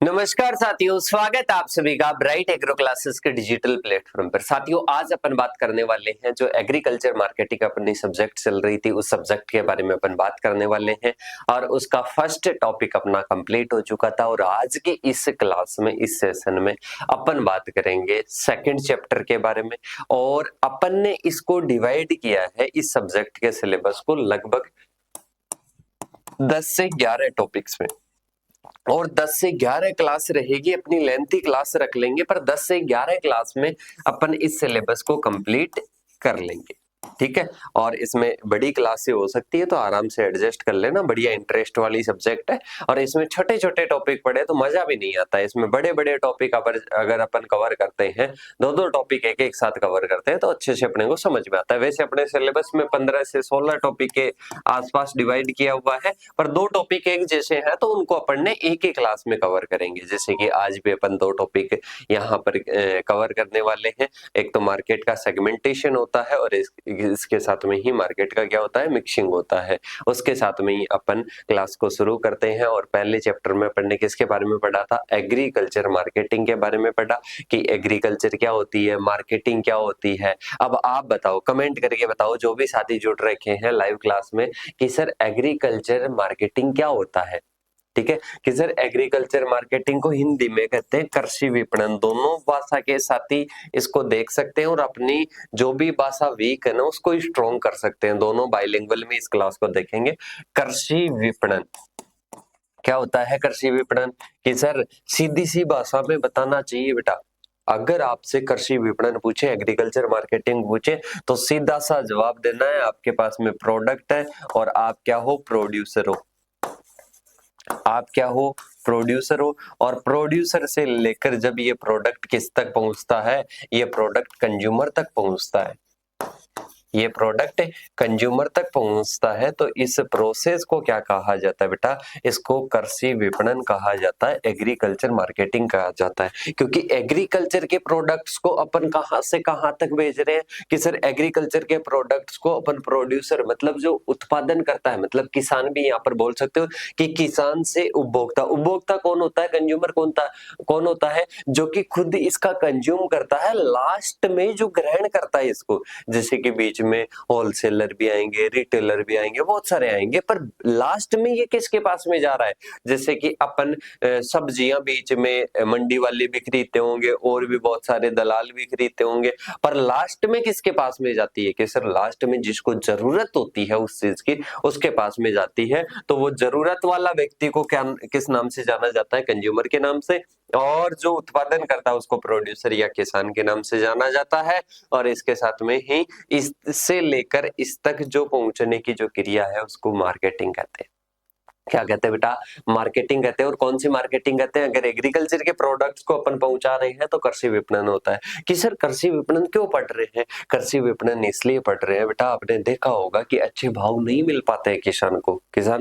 नमस्कार साथियों, स्वागत है आप सभी का ब्राइट एग्रो क्लासेस के डिजिटल प्लेटफॉर्म पर। साथियों, आज अपन बात करने वाले हैं जो एग्रीकल्चर मार्केटिंग अपनी सब्जेक्ट चल रही थी, उस सब्जेक्ट के बारे में अपन बात करने वाले हैं और उसका फर्स्ट टॉपिक अपना कंप्लीट हो चुका था। और आज के इस क्लास में, इस सेशन में अपन बात करेंगे सेकंड चैप्टर के बारे में। और अपन ने इसको डिवाइड किया है, इस सब्जेक्ट के सिलेबस को लगभग 10 से 11 टॉपिक्स में। और 10 से 11 क्लास रहेगी, अपनी लेंथी क्लास रख लेंगे, पर 10 से 11 क्लास में अपन इस सिलेबस को कंप्लीट कर लेंगे। ठीक है। और इसमें बड़ी क्लासें हो सकती है तो आराम से एडजस्ट कर लेना, बढ़िया इंटरेस्ट वाली सब्जेक्ट है। और इसमें छोटे छोटे टॉपिक पढ़े तो मजा भी नहीं आता है। इसमें बड़े बड़े टॉपिक अगर अपन कवर करते हैं, दो दो टॉपिक एक एक साथ कवर करते हैं तो अच्छे से अपने को समझ में आता है। वैसे अपने सिलेबस में 15 से 16 टॉपिक के आसपास डिवाइड किया हुआ है, पर दो टॉपिक एक जैसे हैं तो उनको अपन ने एक ही क्लास में कवर करेंगे। जैसे कि आज भी अपन दो टॉपिक यहाँ पर कवर करने वाले हैं। एक तो मार्केट का सेगमेंटेशन होता है और इसके साथ में ही मार्केट का क्या होता है, मिक्सिंग होता है। उसके साथ में ही अपन क्लास को शुरू करते हैं। और पहले चैप्टर में अपन ने किसके बारे में पढ़ा था, एग्रीकल्चर मार्केटिंग के बारे में पढ़ा कि एग्रीकल्चर क्या होती है, मार्केटिंग क्या होती है। अब आप बताओ, कमेंट करके बताओ जो भी साथी जुड़ रखे हैं लाइव क्लास में, कि सर एग्रीकल्चर मार्केटिंग क्या होता है। ठीक है, कि सर एग्रीकल्चर मार्केटिंग को हिंदी में कहते हैं कृषि विपणन। दोनों भाषा के साथी इसको देख सकते हैं और अपनी जो भी भाषा वीक है ना उसको स्ट्रॉन्ग कर सकते हैं। दोनों बाइलिंगुअल में इस क्लास को देखेंगे। कृषि विपणन क्या होता है, कृषि विपणन कि सर सीधी सी भाषा में बताना चाहिए बेटा। अगर आपसे कृषि विपणन पूछे, एग्रीकल्चर मार्केटिंग पूछे, तो सीधा सा जवाब देना है। आपके पास में प्रोडक्ट है और आप क्या हो, प्रोड्यूसर हो। आप क्या हो, प्रोड्यूसर हो। और प्रोड्यूसर से लेकर जब ये प्रोडक्ट किस तक पहुंचता है, ये प्रोडक्ट कंज्यूमर तक पहुंचता है। ये प्रोडक्ट कंज्यूमर तक पहुंचता है तो इस प्रोसेस को क्या कहा जाता है बेटा, इसको कृषि विपणन कहा जाता है, एग्रीकल्चर मार्केटिंग कहा जाता है। क्योंकि एग्रीकल्चर के प्रोडक्ट्स को अपन कहां से कहां तक भेज रहे हैं, कि सर एग्रीकल्चर के प्रोडक्ट्स को अपन प्रोड्यूसर मतलब जो उत्पादन करता है, मतलब किसान भी यहाँ पर बोल सकते हो कि किसान से उपभोक्ता। उपभोक्ता कौन होता है, कंज्यूमर कौन होता है, जो कि खुद इसका कंज्यूम करता है, लास्ट में जो ग्रहण करता है इसको। जैसे कि बीच में होलसेलर भी आएंगे, रिटेलर भी आएंगे, बहुत सारे आएंगे, पर लास्ट में ये किसके पास में जा रहा है। जैसे कि अपन सब्जियां बीच में मंडी वाले भी खरीदते होंगे और भी बहुत सारे दलाल भी खरीदते होंगे, पर लास्ट में किसके पास में जाती है, कि सर लास्ट में जिसको जरूरत होती है उस चीज की, उसके पास में जाती है। तो वो जरूरत वाला व्यक्ति को क्या, किस नाम से जाना जाता है, कंज्यूमर के नाम से। और जो उत्पादन करता है उसको प्रोड्यूसर या किसान के नाम से जाना जाता है। और इसके साथ में ही इससे लेकर इस तक जो पहुंचने की जो क्रिया है उसको मार्केटिंग कहते हैं। क्या कहते हैं बेटा, मार्केटिंग कहते हैं। और कौन सी मार्केटिंग कहते हैं, अगर एग्रीकल्चर के प्रोडक्ट्स को अपन पहुंचा रहे हैं तो कृषि विपणन होता है। कि सर कृषि विपणन क्यों पढ़ रहे हैं, कृषि विपणन इसलिए पढ़ रहे हैं बेटा, आपने देखा होगा कि अच्छे भाव नहीं मिल पाते हैं किसान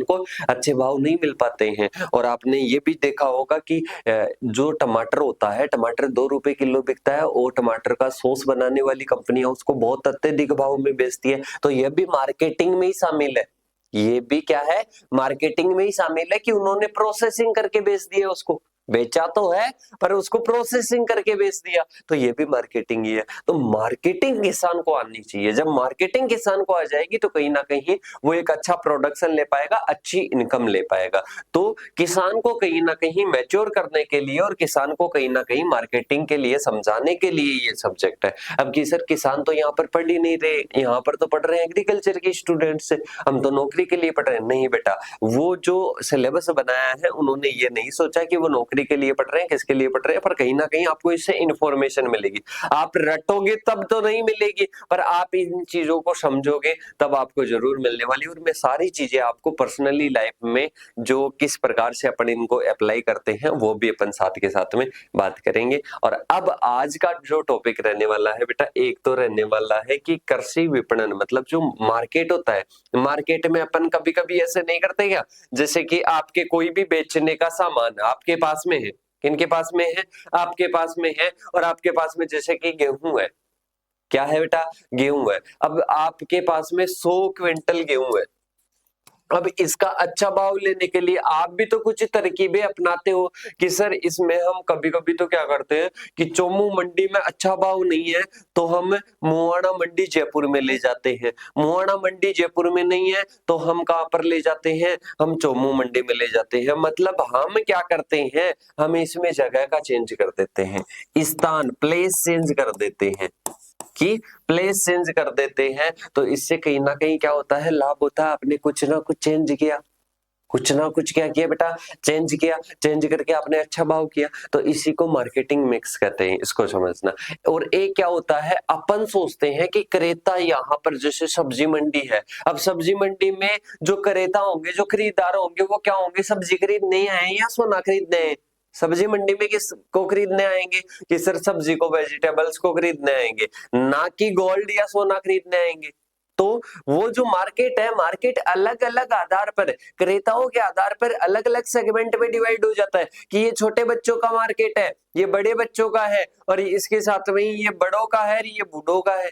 को अच्छे भाव नहीं मिल पाते हैं। और आपने ये भी देखा होगा कि जो टमाटर होता है, टमाटर 2 रुपए किलो बिकता है और टमाटर का सॉस बनाने वाली कंपनियां उसको बहुत अत्यधिक भाव में बेचती है। तो यह भी मार्केटिंग में ही शामिल है। ये भी क्या है, मार्केटिंग में ही शामिल है कि उन्होंने प्रोसेसिंग करके बेच दिया, उसको बेचा तो है पर उसको प्रोसेसिंग करके बेच दिया, तो ये भी मार्केटिंग ही है। तो मार्केटिंग किसान को आनी चाहिए। जब मार्केटिंग किसान को आ जाएगी तो कहीं ना कहीं वो एक अच्छा प्रोडक्शन ले पाएगा, अच्छी इनकम ले पाएगा। तो किसान को कहीं ना कहीं मैच्योर करने के लिए और किसान को कहीं ना कहीं मार्केटिंग के लिए समझाने के लिए ये सब्जेक्ट है। अब की सर किसान तो यहाँ पर पढ़ ही नहीं रहे, यहाँ पर तो पढ़ रहे हैं एग्रीकल्चर के स्टूडेंट से, हम तो नौकरी के लिए पढ़ रहे हैं। नहीं बेटा, वो जो सिलेबस बनाया है उन्होंने ये नहीं सोचा कि वो नौकरी के लिए पढ़ रहे हैं, किसके लिए पढ़ रहे हैं, पर कहीं ना कहीं आपको इससे इंफॉर्मेशन मिलेगी। आप रटोगे तब तो नहीं मिलेगी, पर आप इन चीजों को समझोगे तब आपको जरूर मिलने वाली। और मैं सारी चीजें आपको पर्सनली लाइफ में जो किस प्रकार से अपन इनको अप्लाई करते हैं वो भी अपन साथ के साथ में बात करेंगे। और अब आज का जो टॉपिक रहने वाला है बेटा, एक तो रहने वाला है कि कृषि विपणन मतलब जो मार्केट होता है। मार्केट में अपन कभी कभी ऐसे नहीं करते क्या, जैसे कि आपके कोई भी बेचने का सामान आपके पास में है, किनके पास में है, आपके पास में है, और आपके पास में जैसे कि गेहूं है, क्या है बेटा, गेहूं है। अब आपके पास में 100 क्विंटल गेहूं है, अब इसका अच्छा भाव लेने के लिए आप भी तो कुछ तरकीबें अपनाते हो कि सर इसमें हम कभी कभी तो क्या करते हैं कि चोमू मंडी में अच्छा भाव नहीं है तो हम मुहाना मंडी जयपुर में ले जाते हैं, मुहाना मंडी जयपुर में नहीं है तो हम कहां पर ले जाते हैं, हम चोमू मंडी में ले जाते हैं। मतलब हम क्या करते हैं, हम इसमें जगह का चेंज कर देते हैं, स्थान प्लेस चेंज कर देते हैं कि प्लेस चेंज कर देते हैं। तो इससे कहीं ना कहीं क्या होता है, लाभ होता है। आपने कुछ ना कुछ चेंज किया, कुछ ना कुछ क्या किया बेटा, चेंज किया, चेंज करके आपने अच्छा भाव किया। तो इसी को मार्केटिंग मिक्स कहते हैं, इसको समझना। और एक क्या होता है, अपन सोचते हैं कि क्रेता यहाँ पर जैसे सब्जी मंडी है, अब सब्जी मंडी में जो क्रेता होंगे, जो खरीदार होंगे, वो क्या होंगे, सब्जी खरीदने आए या सोना खरीदने आए। सब्जी मंडी में किस को खरीदने आएंगे, कि सर सब्जी को, वेजिटेबल्स को खरीदने आएंगे, ना कि गोल्ड या सोना खरीदने आएंगे। तो वो जो मार्केट है, मार्केट अलग अलग आधार पर, क्रेताओं के आधार पर अलग अलग सेगमेंट में डिवाइड हो जाता है कि ये छोटे बच्चों का मार्केट है, ये बड़े बच्चों का है, और इसके साथ में ये बड़ों का है, ये बूढ़ों का है।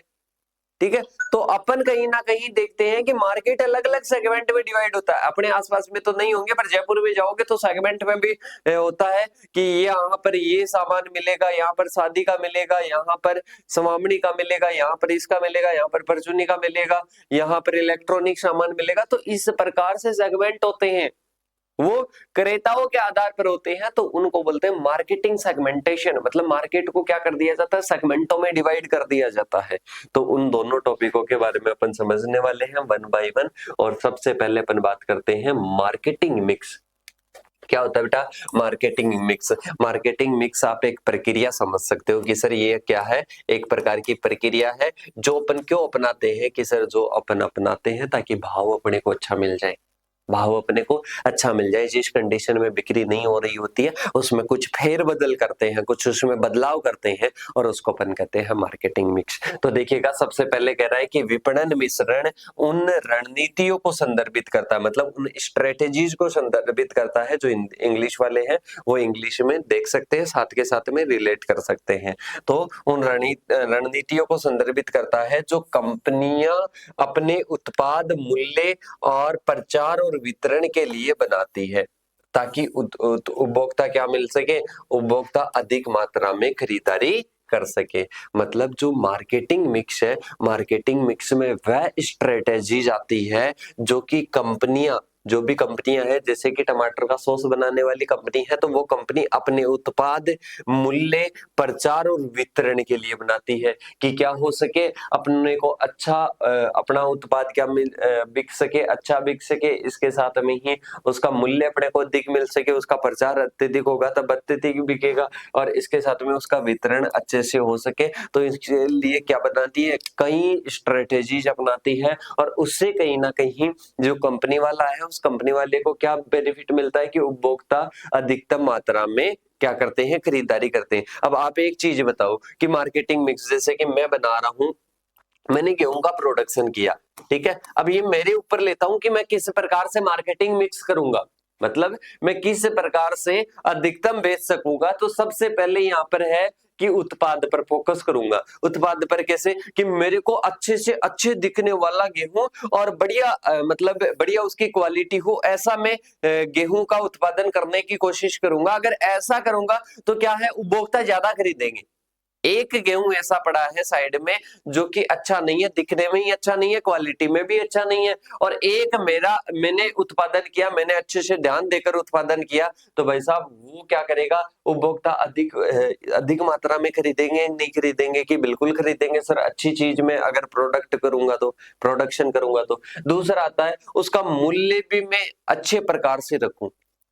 ठीक है, तो अपन कहीं ना कहीं देखते हैं कि मार्केट अलग अलग सेगमेंट में डिवाइड होता है। अपने आसपास में तो नहीं होंगे, पर जयपुर में जाओगे तो सेगमेंट में भी होता है कि यहाँ पर ये सामान मिलेगा, यहाँ पर शादी का मिलेगा, यहाँ पर सवामणी का मिलेगा, यहाँ पर इसका मिलेगा, यहाँ पर परचूनी का मिलेगा, यहाँ पर इलेक्ट्रॉनिक सामान मिलेगा। तो इस प्रकार से सेगमेंट होते हैं, वो क्रेताओं के आधार पर होते हैं, तो उनको बोलते हैं मार्केटिंग सेगमेंटेशन। मतलब मार्केट को क्या कर दिया जाता है, सेगमेंटों में डिवाइड कर दिया जाता है। तो उन दोनों टॉपिकों के बारे में अपन समझने वाले हैं वन बाय वन। और सबसे पहले अपन बात करते हैं मार्केटिंग मिक्स। क्या होता है बेटा मार्केटिंग मिक्स? मार्केटिंग मिक्स आप एक प्रक्रिया समझ सकते हो कि सर ये क्या है, एक प्रकार की प्रक्रिया है जो अपन क्यों अपनाते हैं, कि सर जो अपन अपनाते हैं ताकि भाव अपने को अच्छा मिल जाए, भाव अपने को अच्छा मिल जाए। जिस कंडीशन में बिक्री नहीं हो रही होती है उसमें कुछ फेर बदल करते हैं, कुछ उसमें बदलाव करते हैं, और उसको अपन कहते हैं मार्केटिंग मिक्स। तो देखिएगा, सबसे पहले कह रहा है कि विपणन मिश्रण उन रणनीतियों को संदर्भित करता है, मतलब उन स्ट्रेटेजीज को संदर्भित करता है। जो इंग्लिश वाले हैं वो इंग्लिश में देख सकते हैं, साथ के साथ में रिलेट कर सकते हैं। तो उन रणनीतियों को संदर्भित करता है जो कंपनियां अपने उत्पाद मूल्य और प्रचार और वितरण के लिए बनाती है, ताकि उपभोक्ता क्या मिल सके, उपभोक्ता अधिक मात्रा में खरीदारी कर सके। मतलब जो मार्केटिंग मिक्स है, मार्केटिंग मिक्स में वह स्ट्रेटेजी आती है जो कि कंपनियां, जो भी कंपनियां हैं, जैसे कि टमाटर का सॉस बनाने वाली कंपनी है, तो वो कंपनी अपने उत्पाद मूल्य प्रचार और वितरण के लिए बनाती है कि क्या हो सके, अपने को अच्छा अपना उत्पाद क्या बिक सके, अच्छा बिक सके, इसके साथ में ही उसका मूल्य अपने को अधिक मिल सके, उसका प्रचार अत्यधिक होगा तब अत्यधिक बिकेगा, और इसके साथ में उसका वितरण अच्छे से हो सके। तो इसके लिए क्या बनाती है, कई स्ट्रेटेजीज अपनाती है, और उससे कहीं ना कहीं जो कंपनी वाला है उस कंपनी वाले को क्या बेनिफिट मिलता है कि उपभोक्ता अधिकतम मात्रा में क्या करते हैं, खरीदारी करते हैं। अब आप एक चीज बताओ कि मार्केटिंग मिक्स, जैसे कि मैं बना रहा हूं, मैंने गेहूं का प्रोडक्शन किया, ठीक है, अब ये मेरे ऊपर लेता हूं कि मैं किस प्रकार से मार्केटिंग मिक्स करूंगा, मतलब मैं किस प्रकार से अधिकतम बेच सकूंगा। तो सबसे पहले यहाँ पर है कि उत्पाद पर फोकस करूंगा। उत्पाद पर कैसे, कि मेरे को अच्छे से अच्छे दिखने वाला गेहूं और बढ़िया मतलब बढ़िया उसकी क्वालिटी हो, ऐसा मैं गेहूं का उत्पादन करने की कोशिश करूंगा। अगर ऐसा करूंगा तो क्या है, उपभोक्ता ज्यादा खरीदेंगे। एक गेहूं ऐसा पड़ा है साइड में जो कि अच्छा नहीं है, दिखने में ही अच्छा नहीं है, क्वालिटी में भी अच्छा नहीं है, और एक मैंने उत्पादन किया, मैंने अच्छे से ध्यान देकर उत्पादन किया, तो भाई साहब वो क्या करेगा, उपभोक्ता अधिक मात्रा में खरीदेंगे, नहीं खरीदेंगे, कि बिल्कुल खरीदेंगे सर, अच्छी चीज में अगर प्रोडक्ट करूंगा तो, प्रोडक्शन करूंगा तो। दूसरा आता है उसका मूल्य भी मैं अच्छे प्रकार से रखूं,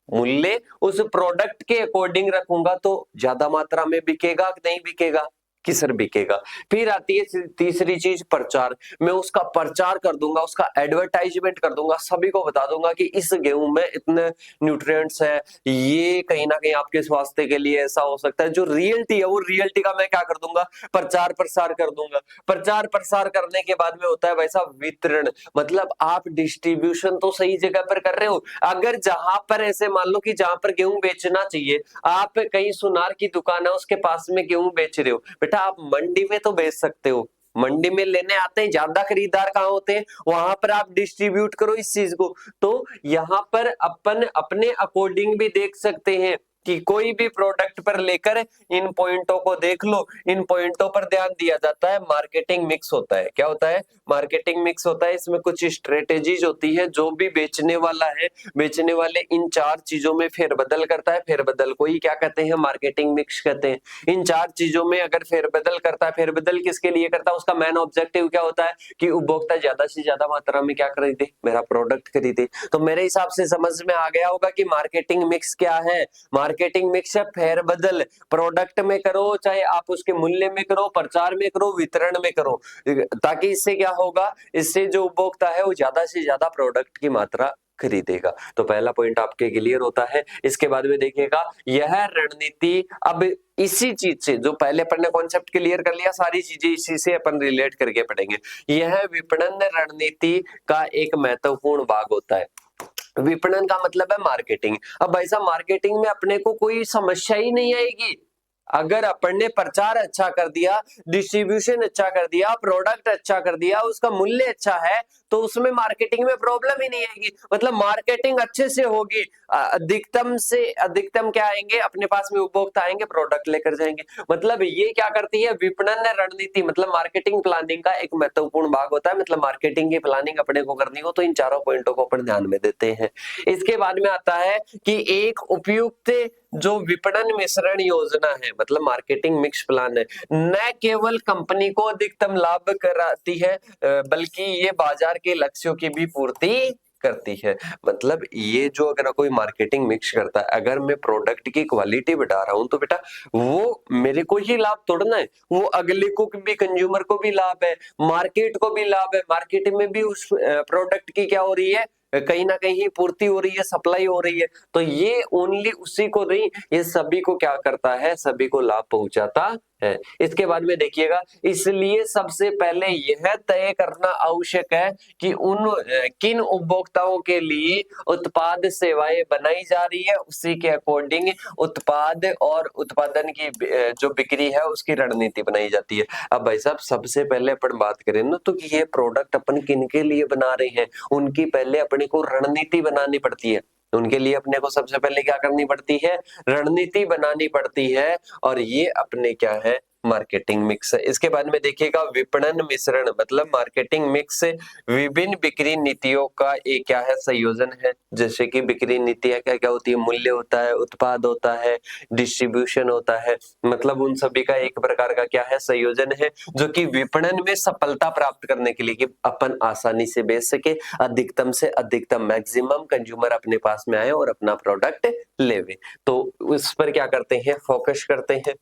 मूल्य उस प्रोडक्ट के अकॉर्डिंग रखूंगा तो ज्यादा मात्रा में बिकेगा कि नहीं बिकेगा, कि सर बिकेगा। फिर आती है तीसरी चीज, प्रचार। मैं उसका प्रचार कर दूंगा, उसका एडवर्टाइजमेंट कर दूंगा, सभी को बता दूंगा कि इस गेहूं में इतने न्यूट्रिएंट्स है, ये कहीं ना कहीं आपके स्वास्थ्य के लिए ऐसा हो सकता है। जो रियलिटी है वो रियलिटी का मैं क्या कर दूंगा, प्रचार प्रसार कर दूंगा। प्रचार प्रसार करने के बाद में होता है भाई साहब वितरण, मतलब आप डिस्ट्रीब्यूशन तो सही जगह पर कर रहे हो। अगर जहां पर ऐसे मान लो कि जहां पर गेहूं बेचना चाहिए, आप कहीं सुनार की दुकान है उसके पास में गेहूं बेच रहे हो, बेटा आप मंडी में तो बेच सकते हो, मंडी में लेने आते हैं, ज्यादा खरीदार कहाँ होते हैं, वहां पर आप डिस्ट्रीब्यूट करो इस चीज को। तो यहाँ पर अपन अपने अकॉर्डिंग भी देख सकते हैं कि कोई भी प्रोडक्ट पर लेकर इन पॉइंटों को देख लो, इन पॉइंटों पर ध्यान दिया जाता है। मार्केटिंग मिक्स होता है, क्या होता है, मार्केटिंग मिक्स होता है। इसमें कुछ स्ट्रेटेजीज होती है, जो भी बेचने वाला है, बेचने वाले इन 4 चीजों में फेरबदल करता है, फेरबदल को ही क्या कहते हैं, मार्केटिंग मिक्स कहते हैं। इन 4 चीजों में अगर फेरबदल करता है, फेरबदल किसके लिए करता है, उसका मेन ऑब्जेक्टिव क्या होता है कि उपभोक्ता ज्यादा से ज्यादा मात्रा में क्या खरीदे, मेरा प्रोडक्ट खरीदे। तो मेरे हिसाब से समझ में आ गया होगा कि मार्केटिंग मिक्स क्या है। मार्केटिंग मिक्स है फेरबदल, प्रोडक्ट में करो, चाहे आप उसके मूल्य में करो, प्रचार में करो, वितरण में करो, ताकि इससे क्या होगा, इससे जो उपभोक्ता है वो ज्यादा से ज्यादा प्रोडक्ट की मात्रा खरीदेगा। तो पहला पॉइंट आपके क्लियर होता है। इसके बाद में देखिएगा, यह रणनीति, अब इसी चीज से जो पहले अपन ने कॉन्सेप्ट क्लियर कर लिया, सारी चीजें इसी से अपन रिलेट करके पढ़ेंगे। यह विपणन रणनीति का एक महत्वपूर्ण भाग होता है। विपणन का मतलब है मार्केटिंग। अब भाई साहब मार्केटिंग में अपने को कोई समस्या ही नहीं आएगी अगर अपन ने प्रचार अच्छा कर दिया, डिस्ट्रीब्यूशन अच्छा कर दिया, प्रोडक्ट अच्छा कर दिया, उसका मूल्य अच्छा है, तो उसमें मार्केटिंग में प्रॉब्लम ही नहीं आएगी। मतलब मार्केटिंग अच्छे से होगी, अधिकतम से अधिकतम क्या आएंगे, अपने पास में उपभोक्ता आएंगे, प्रोडक्ट लेकर जाएंगे। मतलब ये क्या करती है, विपणन रणनीति मतलब मार्केटिंग प्लानिंग का एक महत्वपूर्ण भाग होता है। मतलब मार्केटिंग की प्लानिंग अपने को करनी हो तो इन चारों पॉइंटों को अपन ध्यान में देते हैं। इसके बाद में आता है कि एक उपयुक्त जो विपणन मिश्रण योजना है, मतलब मार्केटिंग मिक्स प्लान है, न केवल कंपनी को अधिकतम लाभ कराती है, बल्कि ये बाजार के लक्ष्यों की भी पूर्ति करती है। मतलब ये जो अगर कोई मार्केटिंग मिक्स करता है, अगर मैं प्रोडक्ट की क्वालिटी बढ़ा रहा हूं तो बेटा वो मेरे को ही लाभ तोड़ना है, वो अगले को भी, कंज्यूमर को भी लाभ है, मार्केट को भी लाभ है, मार्केट में भी उस प्रोडक्ट की क्या हो रही है, कहीं ना कहीं पूर्ति हो रही है, सप्लाई हो रही है। तो ये ओनली उसी को नहीं, ये सभी को क्या करता है, सभी को लाभ पहुंचाता है। इसके बाद में देखिएगा, इसलिए सबसे पहले यह तय करना आवश्यक है कि उन किन उपभोक्ताओं के लिए उत्पाद सेवाएं बनाई जा रही है, उसी के अकॉर्डिंग उत्पाद और उत्पादन की जो बिक्री है उसकी रणनीति बनाई जाती है। अब भाई साहब सबसे पहले अपन बात करें ना, तो कि ये प्रोडक्ट अपन किन के लिए बना रहे हैं, उनकी पहले अपने को रणनीति बनानी पड़ती है। उनके लिए अपने को सबसे पहले क्या करनी पड़ती है, रणनीति बनानी पड़ती है, और ये अपने क्या है, मार्केटिंग मिक्स है। इसके बाद में देखिएगा, विपणन मिश्रण मतलब मार्केटिंग मिक्स विभिन्न बिक्री नीतियों का एक क्या है, संयोजन है। जैसे कि बिक्री नीतियां क्या क्या होती है, मूल्य होता है, उत्पाद होता है, डिस्ट्रीब्यूशन होता है, मतलब उन सभी का एक प्रकार का क्या है, संयोजन है, जो कि विपणन में सफलता प्राप्त करने के लिए कि अपन आसानी से बेच सके, अधिकतम से अधिकतम मैक्सिमम कंज्यूमर अपने पास में आए और अपना प्रोडक्ट लेवे, तो उस पर क्या करते हैं, फोकस करते हैं।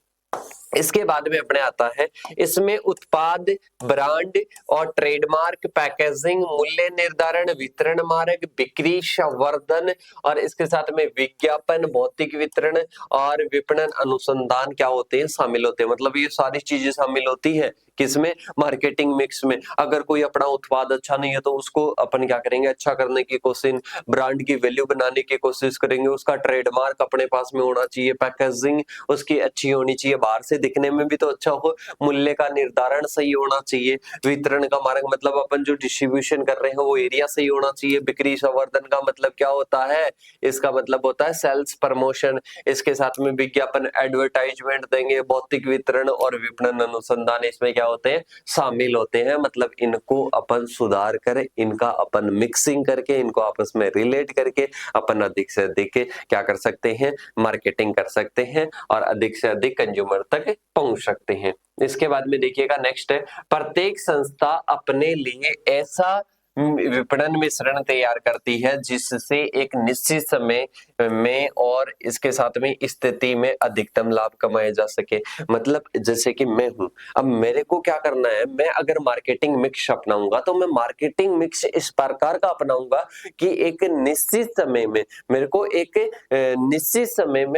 इसके बाद में अपने आता है, इसमें उत्पाद, ब्रांड और ट्रेडमार्क, पैकेजिंग, मूल्य निर्धारण, वितरण मार्ग, बिक्री, संवर्धन, और इसके साथ में विज्ञापन, भौतिक वितरण और विपणन अनुसंधान क्या होते हैं, शामिल होते हैं। मतलब ये सारी चीजें शामिल होती है किसमें, मार्केटिंग मिक्स में। अगर कोई अपना उत्पाद अच्छा नहीं है तो उसको अपन क्या करेंगे, अच्छा करने की कोशिश, ब्रांड की वैल्यू बनाने की कोशिश करेंगे, उसका ट्रेडमार्क अपने पास में होना चाहिए, पैकेजिंग उसकी अच्छी होनी चाहिए, बाहर से दिखने में भी तो अच्छा हो, मूल्य का निर्धारण सही होना चाहिए, वितरण का मार्ग मतलब अपन जो डिस्ट्रीब्यूशन कर रहे हैं वो एरिया सही होना चाहिए, बिक्री संवर्धन का मतलब क्या होता है, इसका मतलब होता है सेल्स प्रमोशन, इसके साथ में विज्ञापन एडवर्टाइजमेंट देंगे, भौतिक वितरण और विपणन अनुसंधान इसमें क्या होते हैं, शामिल होते हैं। मतलब इनको अपन सुधार करें, इनका अपन मिक्सिंग करके, इनको आपस में रिलेट करके अपन अधिक से अधिक क्या कर सकते हैं, मार्केटिंग कर सकते हैं और अधिक से अधिक कंज्यूमर तक पहुंच सकते हैं। इसके बाद में देखिएगा नेक्स्ट है, प्रत्येक संस्था अपने लिए ऐसा विपणन मिश्रण तैयार करती है जिससे एक निश्चित समय में और इसके साथ में स्थिति में अधिकतम लाभ कमाया जा सके। मतलब जैसे कि मैं हूं, अब मेरे को क्या करना है, मैं अगर मार्केटिंग मिक्स अपनाऊंगा तो मैं मार्केटिंग मिक्स इस प्रकार का अपनाऊंगा कि एक निश्चित समय में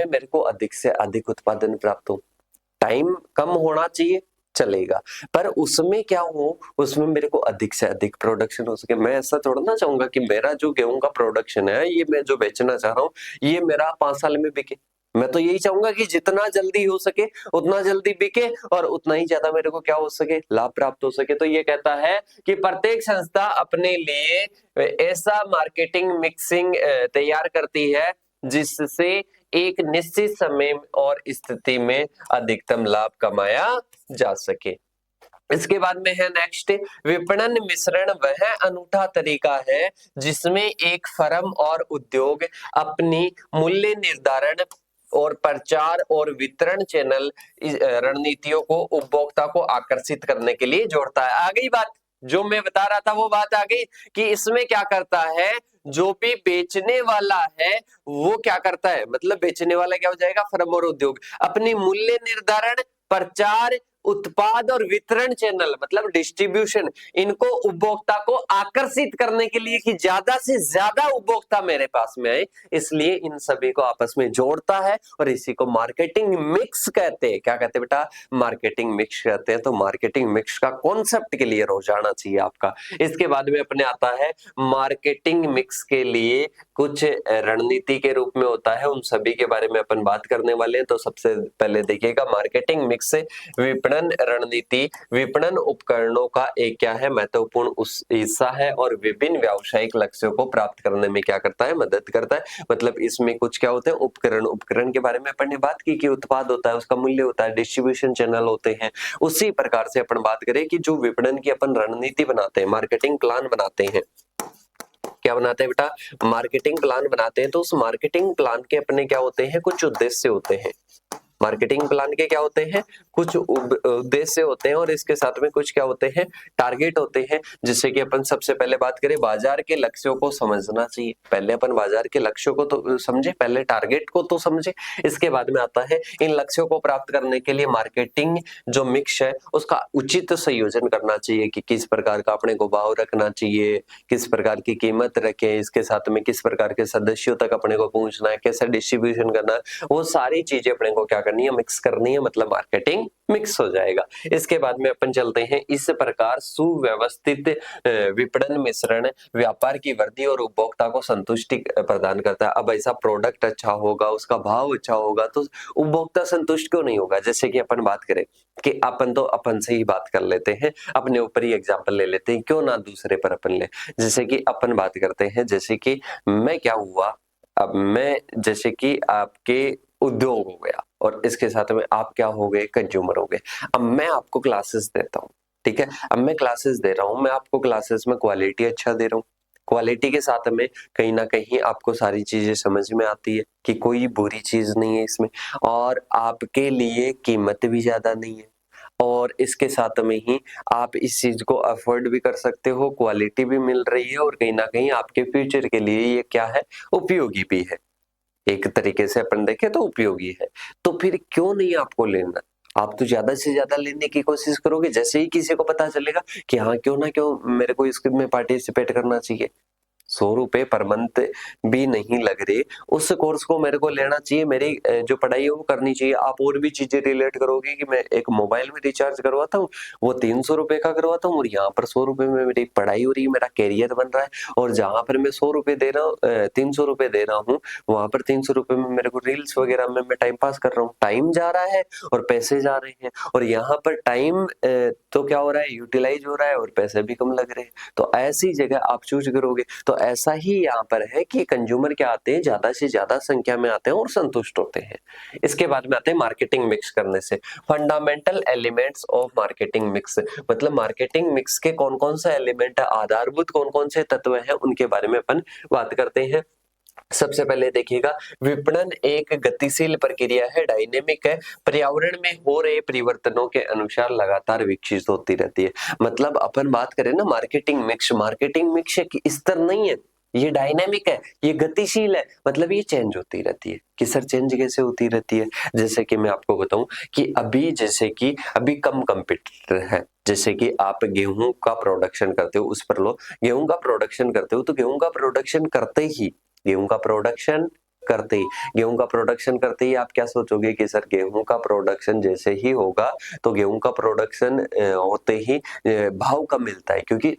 मेरे को अधिक से अधिक उत्पादन प्राप्त हो। टाइम कम होना चाहिए चलेगा, पर उसमें क्या हो, उसमें मेरे को अधिक से अधिक प्रोडक्शन हो सके। मैं ऐसा थोड़ा ना चाहूंगा कि मेरा जो गेहूं का प्रोडक्शन है, ये मैं जो बेचना चाह रहा हूँ, ये मेरा 5 साल में बिके। मैं तो यही चाहूंगा कि जितना जल्दी हो सके उतना जल्दी बिके और उतना ही ज्यादा मेरे को क्या हो सके, लाभ प्राप्त हो सके। तो ये कहता है कि प्रत्येक संस्था अपने लिए ऐसा मार्केटिंग मिक्सिंग तैयार करती है जिससे एक निश्चित समय और स्थिति में अधिकतम लाभ कमाया जा सके। इसके बाद में है नेक्स्ट, विपणन मिश्रण वह अनूठा तरीका है जिसमें एक फर्म और उद्योग अपनी मूल्य निर्धारण और प्रचार और वितरण चैनल रणनीतियों को उपभोक्ता को आकर्षित करने के लिए जोड़ता है। आ गई बात, जो मैं बता रहा था वो बात आ गई कि इसमें क्या करता है, जो भी बेचने वाला है वो क्या करता है, मतलब बेचने वाला क्या हो जाएगा, फर्म और उद्योग, अपनी मूल्य निर्धारण, प्रचार, उत्पाद और वितरण चैनल मतलब डिस्ट्रीब्यूशन, इनको उपभोक्ता को आकर्षित करने के लिए कि ज्यादा से ज्यादा उपभोक्ता मेरे पास में आए, इसलिए इन सभी को आपस में जोड़ता है और इसी को मार्केटिंग मिक्स कहते हैं। क्या कहते हैं बेटा, मार्केटिंग मिक्स कहते हैं। तो मार्केटिंग मिक्स का कॉन्सेप्ट के लिए रोज आना चाहिए आपका। इसके बाद में अपने आता है मार्केटिंग मिक्स के लिए कुछ रणनीति के रूप में होता है, उन सभी के बारे में अपन बात करने वाले हैं। तो सबसे पहले देखिएगा मार्केटिंग मिक्स से विपणन रणनीति विपणन उपकरणों का एक क्या है, महत्वपूर्ण उस हिस्सा है और विभिन्न व्यावसायिक लक्ष्यों को प्राप्त करने में क्या करता है, मदद करता है। मतलब इसमें कुछ क्या होते हैं, उपकरण के बारे में अपन ने बात की कि उत्पाद होता है, उसका मूल्य होता है, डिस्ट्रीब्यूशन चैनल होते हैं। उसी प्रकार से अपन बात करें कि जो विपणन की अपन रणनीति बनाते हैं, मार्केटिंग प्लान बनाते हैं, क्या बनाते हैं बेटा, मार्केटिंग प्लान बनाते हैं। तो उस मार्केटिंग प्लान के अपने क्या होते हैं, कुछ उद्देश्य होते हैं। मार्केटिंग प्लान के क्या होते हैं, कुछ उद्देश्य होते हैं और इसके साथ में कुछ क्या होते हैं, टारगेट होते हैं। जिससे कि अपन सबसे पहले बात करें, बाजार के लक्ष्यों को समझना चाहिए। पहले अपन बाजार के लक्ष्यों को तो समझे, पहले टारगेट को तो समझे। इसके बाद में आता है इन लक्ष्यों को प्राप्त करने के लिए मार्केटिंग जो मिक्स है उसका उचित संयोजन करना चाहिए कि किस प्रकार का अपने को भाव रखना चाहिए, किस प्रकार की कीमत रखें, इसके साथ में किस प्रकार के सदस्यों तक अपने को पहुंचना है, कैसे डिस्ट्रीब्यूशन करना है, वो सारी चीजें अपने को क्या करनी है, मिक्स करनी है। मतलब मार्केटिंग मिक्स हो जाएगा। इसके बाद में अपन चलते हैं, इस प्रकार सुव्यवस्थित विपणन मिश्रण व्यापार की वृद्धि और उपभोक्ता को संतुष्टि प्रदान करता है। अब ऐसा प्रोडक्ट अच्छा होगा, उसका भाव अच्छा होगा तो उपभोक्ता संतुष्ट क्यों नहीं होगा। जैसे कि अपन बात करें कि अपन से ही बात कर लेते हैं, अपने ऊपर ही एग्जांपल ले लेते हैं, क्यों ना दूसरे पर अपन ले। जैसे कि अपन बात करते हैं, जैसे कि मैं क्या हुआ, अब मैं जैसे कि आपके उद्योग हो गया और इसके साथ में आप क्या हो गए, कंज्यूमर हो गए। अब मैं आपको क्लासेस देता हूँ, ठीक है, अब मैं क्लासेस दे रहा हूँ, मैं आपको क्लासेस में क्वालिटी अच्छा दे रहा हूँ, क्वालिटी के साथ में कहीं ना कहीं आपको सारी चीजें समझ में आती है कि कोई बुरी चीज नहीं है इसमें, और आपके लिए कीमत भी ज्यादा नहीं है, और इसके साथ में ही आप इस चीज को अफोर्ड भी कर सकते हो, क्वालिटी भी मिल रही है और कहीं ना कहीं आपके फ्यूचर के लिए ये क्या है, उपयोगी भी है। एक तरीके से अपन देखें तो उपयोगी है। तो फिर क्यों नहीं आपको लेना, आप तो ज्यादा से ज्यादा लेने की कोशिश करोगे। जैसे ही किसी को पता चलेगा कि हाँ क्यों ना, क्यों मेरे को इसमें पार्टिसिपेट करना चाहिए, 100 रुपए पर मंथ भी नहीं लग रहे, उस कोर्स को मेरे को लेना चाहिए, मेरी जो पढ़ाई है वो करनी चाहिए। आप और भी चीजें रिलेट करोगे कि मैं एक मोबाइल में रिचार्ज करवाता हूँ, वो 300 रुपए का करवाता हूँ और यहाँ पर 100 रुपए में मेरी पढ़ाई हो रही है, मेरा कैरियर बन रहा है। और जहां पर मैं 100 रुपए दे रहा हूँ, 300 रुपए दे रहा हूँ, वहां पर 300 रुपए में मेरे को रील्स वगैरह में मैं टाइम पास कर रहा हूँ, टाइम जा रहा है और पैसे जा रहे हैं। और यहाँ पर टाइम तो क्या हो रहा है, यूटिलाइज हो रहा है और पैसे भी कम लग रहे हैं। तो ऐसी जगह आप चूज करोगे। तो ऐसा ही यहाँ पर है कि कंज्यूमर क्या आते हैं, ज्यादा से ज्यादा संख्या में आते हैं और संतुष्ट होते हैं। इसके बाद में आते हैं मार्केटिंग मिक्स करने से, fundamental elements of marketing mix, मतलब मार्केटिंग मिक्स के कौन कौन सा एलिमेंट है, आधारभूत कौन कौन से तत्व हैं, उनके बारे में अपन बात करते हैं। सबसे पहले देखिएगा, विपणन एक गतिशील प्रक्रिया है, डायनेमिक है, पर्यावरण में हो रहे परिवर्तनों के अनुसार लगातार विकसित होती रहती है। मतलब अपन बात करें ना मार्केटिंग मिक्स एक स्तर नहीं है, ये डायनेमिक है, ये गतिशील है, मतलब ये चेंज होती रहती है। कि सर चेंज कैसे होती रहती है, जैसे कि मैं आपको बताऊं कि अभी कम कंपटीटर है। जैसे कि आप गेहूं का प्रोडक्शन करते हो, उस पर लो, गेहूं का प्रोडक्शन करते हो तो गेहूं का प्रोडक्शन करते ही आप क्या सोचोगे कि सर गेहूं का प्रोडक्शन जैसे ही होगा तो गेहूं का प्रोडक्शन होते ही भाव कम मिलता है, क्योंकि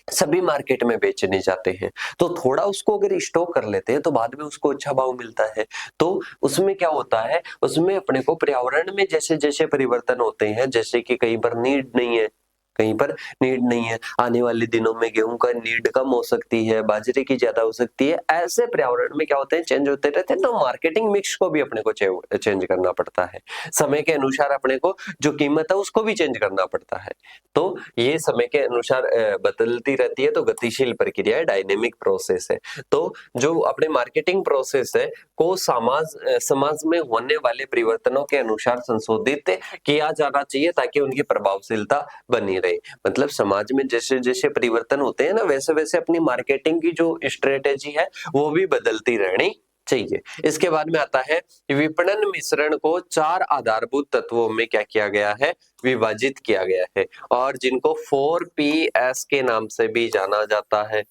सभी मार्केट में बेचने जाते हैं, तो थोड़ा उसको अगर स्टॉक कर लेते हैं तो बाद में उसको अच्छा भाव मिलता है। तो उसमें क्या होता है, उसमें अपने को पर्यावरण में जैसे जैसे परिवर्तन होते हैं, जैसे कि कहीं पर नीड नहीं है, कहीं पर नीड नहीं है, आने वाले दिनों में गेहूं का नीड कम हो सकती है, बाजरे की ज्यादा हो सकती है, ऐसे पर्यावरण में क्या होते हैं, चेंज होते रहते हैं। तो मार्केटिंग मिक्स को भी अपने को चेंज करना पड़ता है, समय के अनुसार अपने को जो कीमत है उसको भी चेंज करना पड़ता है। तो ये समय के अनुसार बदलती रहती है, तो गतिशील प्रक्रिया है, डायनेमिक प्रोसेस है। तो जो अपने मार्केटिंग प्रोसेस है को समाज में होने वाले परिवर्तनों के अनुसार संशोधित किया जाना चाहिए, ताकि उनकी प्रभावशीलता बनी रहे। मतलब समाज में जैसे जैसे परिवर्तन होते हैं ना, वैसे वैसे अपनी मार्केटिंग की जो स्ट्रेटेजी है वो भी बदलती रहनी चाहिए। इसके बाद में आता है विपणन मिश्रण को 4 आधारभूत तत्वों में क्या किया गया है, विभाजित किया गया है, और जिनको 4Ps के नाम से भी जाना जाता है।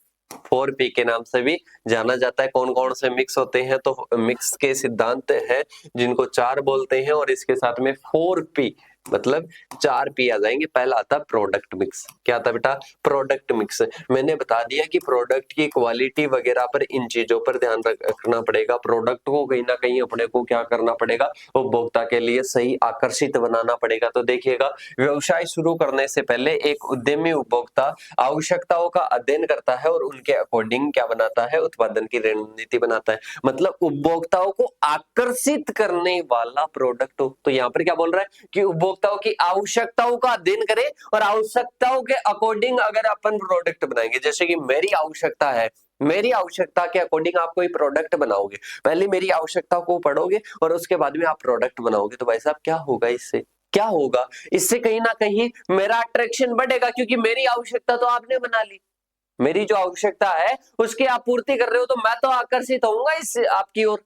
4P के नाम से भी जाना जाता है। कौन कौन से मिक्स होते हैं, तो मिक्स के सिद्धांत है जिनको 4 बोलते हैं, और इसके साथ में 4P मतलब 4P आ जाएंगे। पहला आता है प्रोडक्ट मिक्स। क्या आता है बेटा, प्रोडक्ट मिक्स। मैंने बता दिया कि प्रोडक्ट की क्वालिटी वगैरह पर, इन चीजों पर ध्यान रखना पड़ेगा। प्रोडक्ट को कहीं ना कहीं अपने को क्या करना पड़ेगा, उपभोक्ता के लिए सही आकर्षित बनाना पड़ेगा। तो देखिएगा, व्यवसाय शुरू करने से पहले एक उद्यमी उपभोक्ता आवश्यकताओं का अध्ययन करता है और उनके अकॉर्डिंग क्या बनाता है, उत्पादन की रणनीति बनाता है। मतलब उपभोक्ताओं को आकर्षित करने वाला प्रोडक्ट हो। तो यहाँ पर क्या बोल रहा है कि उपभोक्ताओं की आवश्यकताओं का अध्ययन करें और आवश्यकताओं के अकॉर्डिंग अगर अपन प्रोडक्ट बनाएंगे, जैसे कि मेरी आवश्यकता है, मेरी आवश्यकता के अकॉर्डिंग आप कोई प्रोडक्ट बनाओगे, पहले मेरी आवश्यकता को पढ़ोगे और उसके बाद में आप प्रोडक्ट बनाओगे, तो भाई साहब क्या होगा, इससे क्या होगा, इससे कहीं ना कहीं मेरा अट्रैक्शन बढ़ेगा, क्योंकि मेरी आवश्यकता तो आपने बना ली, मेरी जो आवश्यकता है उसकी आप पूर्ति कर रहे हो, तो मैं तो आकर्षित होऊंगा इस आपकी ओर।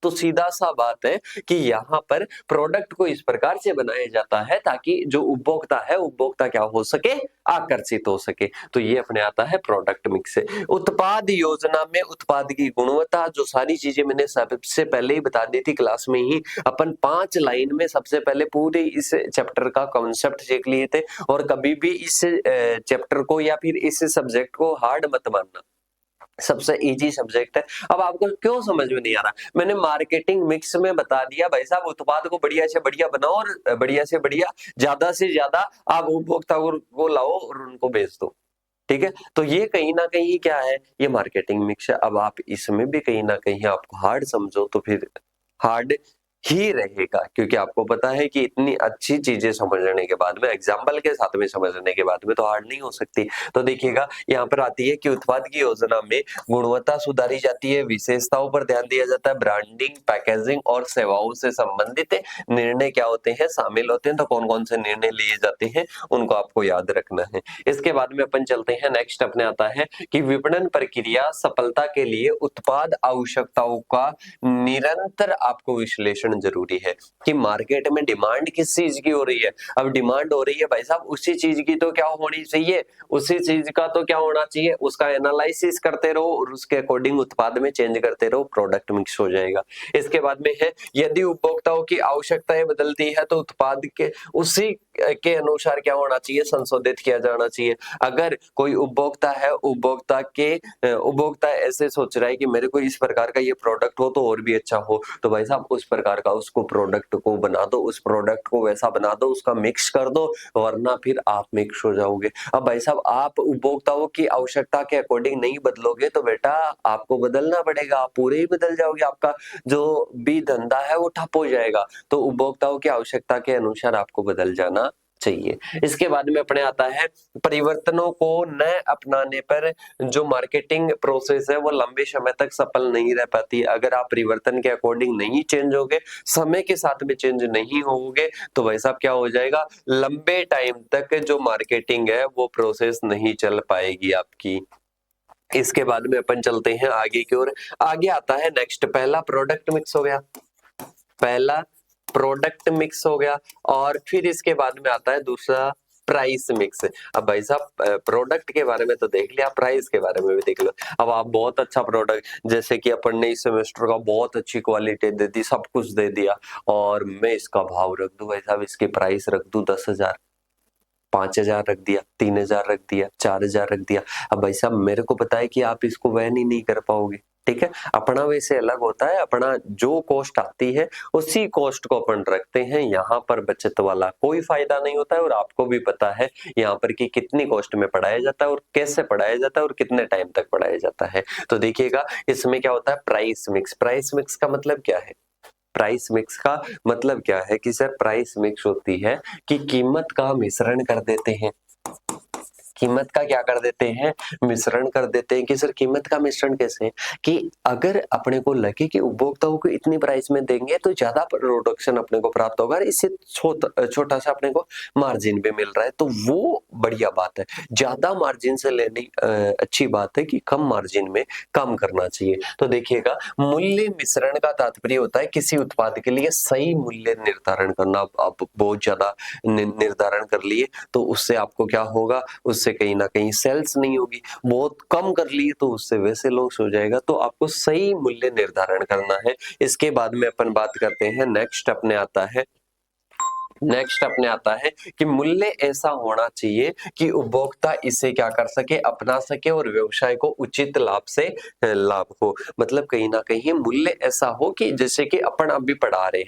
तो सीधा सा बात है कि यहाँ पर प्रोडक्ट को इस प्रकार से बनाया जाता है ताकि जो उपभोक्ता है, उपभोक्ता क्या हो सके, आकर्षित हो सके। तो ये अपने आता है प्रोडक्ट मिक्स से। उत्पाद योजना में उत्पाद की गुणवत्ता, जो सारी चीजें मैंने सबसे पहले ही बता दी थी क्लास में ही। अपन 5 लाइन में सबसे पहले पूरे इस चैप्टर का कॉन्सेप्ट सीख लिए थे, और कभी भी इस चैप्टर को या फिर इस सब्जेक्ट को हार्ड मत मानना, सबसे इजी सब्जेक्ट है। अब आपको क्यों समझ में नहीं आ रहा, मैंने मार्केटिंग मिक्स में बता दिया भाई साहब, उत्पाद को बढ़िया से बढ़िया बनाओ और बढ़िया से बढ़िया ज्यादा से ज्यादा आप उपभोक्ता को लाओ और उनको बेच दो। ठीक है, तो ये कहीं ना कहीं क्या है, ये मार्केटिंग मिक्स है। अब आप इसमें भी कहीं ना कहीं आपको हार्ड समझो तो फिर हार्ड ही रहेगा, क्योंकि आपको पता है कि इतनी अच्छी चीजें समझने के बाद में, एग्जाम्पल के साथ में समझने के बाद में तो हार्ड नहीं हो सकती। तो देखिएगा, यहाँ पर आती है कि उत्पाद की योजना में गुणवत्ता सुधारी जाती है, विशेषताओं पर ध्यान दिया जाता है, ब्रांडिंग, पैकेजिंग और सेवाओं से संबंधित निर्णय क्या होते हैं, शामिल होते हैं। तो कौन कौन से निर्णय लिए जाते हैं उनको आपको याद रखना है। इसके बाद में अपन चलते हैं, नेक्स्ट अपने आता है कि विपणन प्रक्रिया सफलता के लिए उत्पाद आवश्यकताओं का निरंतर आपको विश्लेषण जरूरी है कि मार्केट में डिमांड किस चीज की हो रही है। अब डिमांड हो रही है भाई साहब, उसी चीज की तो क्या होनी चाहिए, उसी चीज का तो क्या होना चाहिए, उसका एनालिसिस करते रहो और उसके अकॉर्डिंग उत्पाद में चेंज करते रहो, प्रोडक्ट मिक्स हो जाएगा। इसके बाद में है, यदि उपभोक्ताओं की आवश्यकताएं बदलती है तो उत्पाद के उसी के अनुसार क्या होना चाहिए, संशोधित किया जाना चाहिए। अगर कोई उपभोक्ता है, उपभोक्ता ऐसे सोच रहा है कि मेरे को इस प्रकार का ये प्रोडक्ट हो तो और भी अच्छा हो, तो भाई साहब उस प्रकार का उसको प्रोडक्ट को बना दो, उस प्रोडक्ट को वैसा बना दो, उसका मिक्स कर दो, वरना फिर आप मिक्स हो जाओगे। अब भाई साहब आप उपभोक्ताओं की आवश्यकता के अकॉर्डिंग नहीं बदलोगे तो बेटा आपको बदलना पड़ेगा, आप पूरे ही बदल जाओगे, आपका जो भी धंधा है वो ठप हो जाएगा। तो उपभोक्ताओं की आवश्यकता के अनुसार आपको बदल जाना चाहिए। इसके बाद में अपने आता है, परिवर्तनों को न अपनाने पर जो मार्केटिंग प्रोसेस है वो लंबे समय तक सफल नहीं रह पाती। अगर आप परिवर्तन के अकॉर्डिंग नहीं चेंज होगे, समय के साथ में चेंज नहीं होगे, तो भाई साहब क्या हो जाएगा, लंबे टाइम तक जो मार्केटिंग है वो प्रोसेस नहीं चल पाएगी आपकी। इसके बाद में अपन चलते हैं आगे की ओर। आगे आता है नेक्स्ट, पहला प्रोडक्ट मिक्स हो गया, पहला प्रोडक्ट मिक्स हो गया, और फिर इसके बाद में आता है दूसरा प्राइस मिक्स। अब भाई साहब प्रोडक्ट के बारे में तो देख लिया, प्राइस के बारे में भी देख लो। अब आप बहुत अच्छा प्रोडक्ट, जैसे कि अपन ने इस सेमेस्टर का बहुत अच्छी क्वालिटी दे दी, सब कुछ दे दिया, और मैं इसका भाव रख दूं भाई साहब, इसकी प्राइस रख दूं 10,000, 5,000 रख दिया, 3,000 रख दिया, 4,000 रख दिया। अब भाई साहब मेरे को पता है कि आप इसको वहन ही नहीं कर पाओगे, ठीक है। अपना वैसे अलग होता है, अपना जो कॉस्ट आती है उसी कॉस्ट को अपन रखते हैं। यहाँ पर बचत वाला कोई फायदा नहीं होता है, और आपको भी पता है यहाँ पर कि कितनी कॉस्ट में पढ़ाया जाता है और कैसे पढ़ाया जाता है और कितने टाइम तक पढ़ाया जाता है। तो देखिएगा इसमें क्या होता है, प्राइस मिक्स। प्राइस मिक्स का मतलब क्या है? प्राइस मिक्स का मतलब क्या है कि सर प्राइस मिक्स होती है कि कीमत का मिश्रण कर देते हैं। कीमत का क्या कर देते हैं? मिश्रण कर देते हैं। कि सर कीमत का मिश्रण कैसे? कि अगर अपने को लगे कि उपभोक्ताओं को इतनी प्राइस में देंगे तो ज्यादा प्रोडक्शन अपने को प्राप्त होगा, इससे छोटा सा अपने को मार्जिन भी मिल रहा है, तो वो बढ़िया बात है। ज्यादा मार्जिन से लेनी अच्छी बात है कि कम मार्जिन में काम करना चाहिए। तो देखिएगा मूल्य मिश्रण का तात्पर्य होता है किसी उत्पाद के लिए सही मूल्य निर्धारण करना। आप बहुत ज्यादा निर्धारण कर लिए तो उससे आपको क्या होगा, उससे कहीं ना कहीं सेल्स नहीं होगी। बहुत कम कर लिए तो उससे वैसे लॉस हो जाएगा। तो आपको सही मूल्य निर्धारण करना है। इसके बाद में अपन बात करते हैं, नेक्स्ट अपने आता है कि मूल्य ऐसा होना चाहिए कि उपभोक्ता इसे क्या कर सके, अपना सके और व्यवसाय को उचित लाभ से लाभ हो। मतलब कहीं ना कहीं मूल्य ऐसा हो कि जैसे कि अपन अभी पढ़ा रहे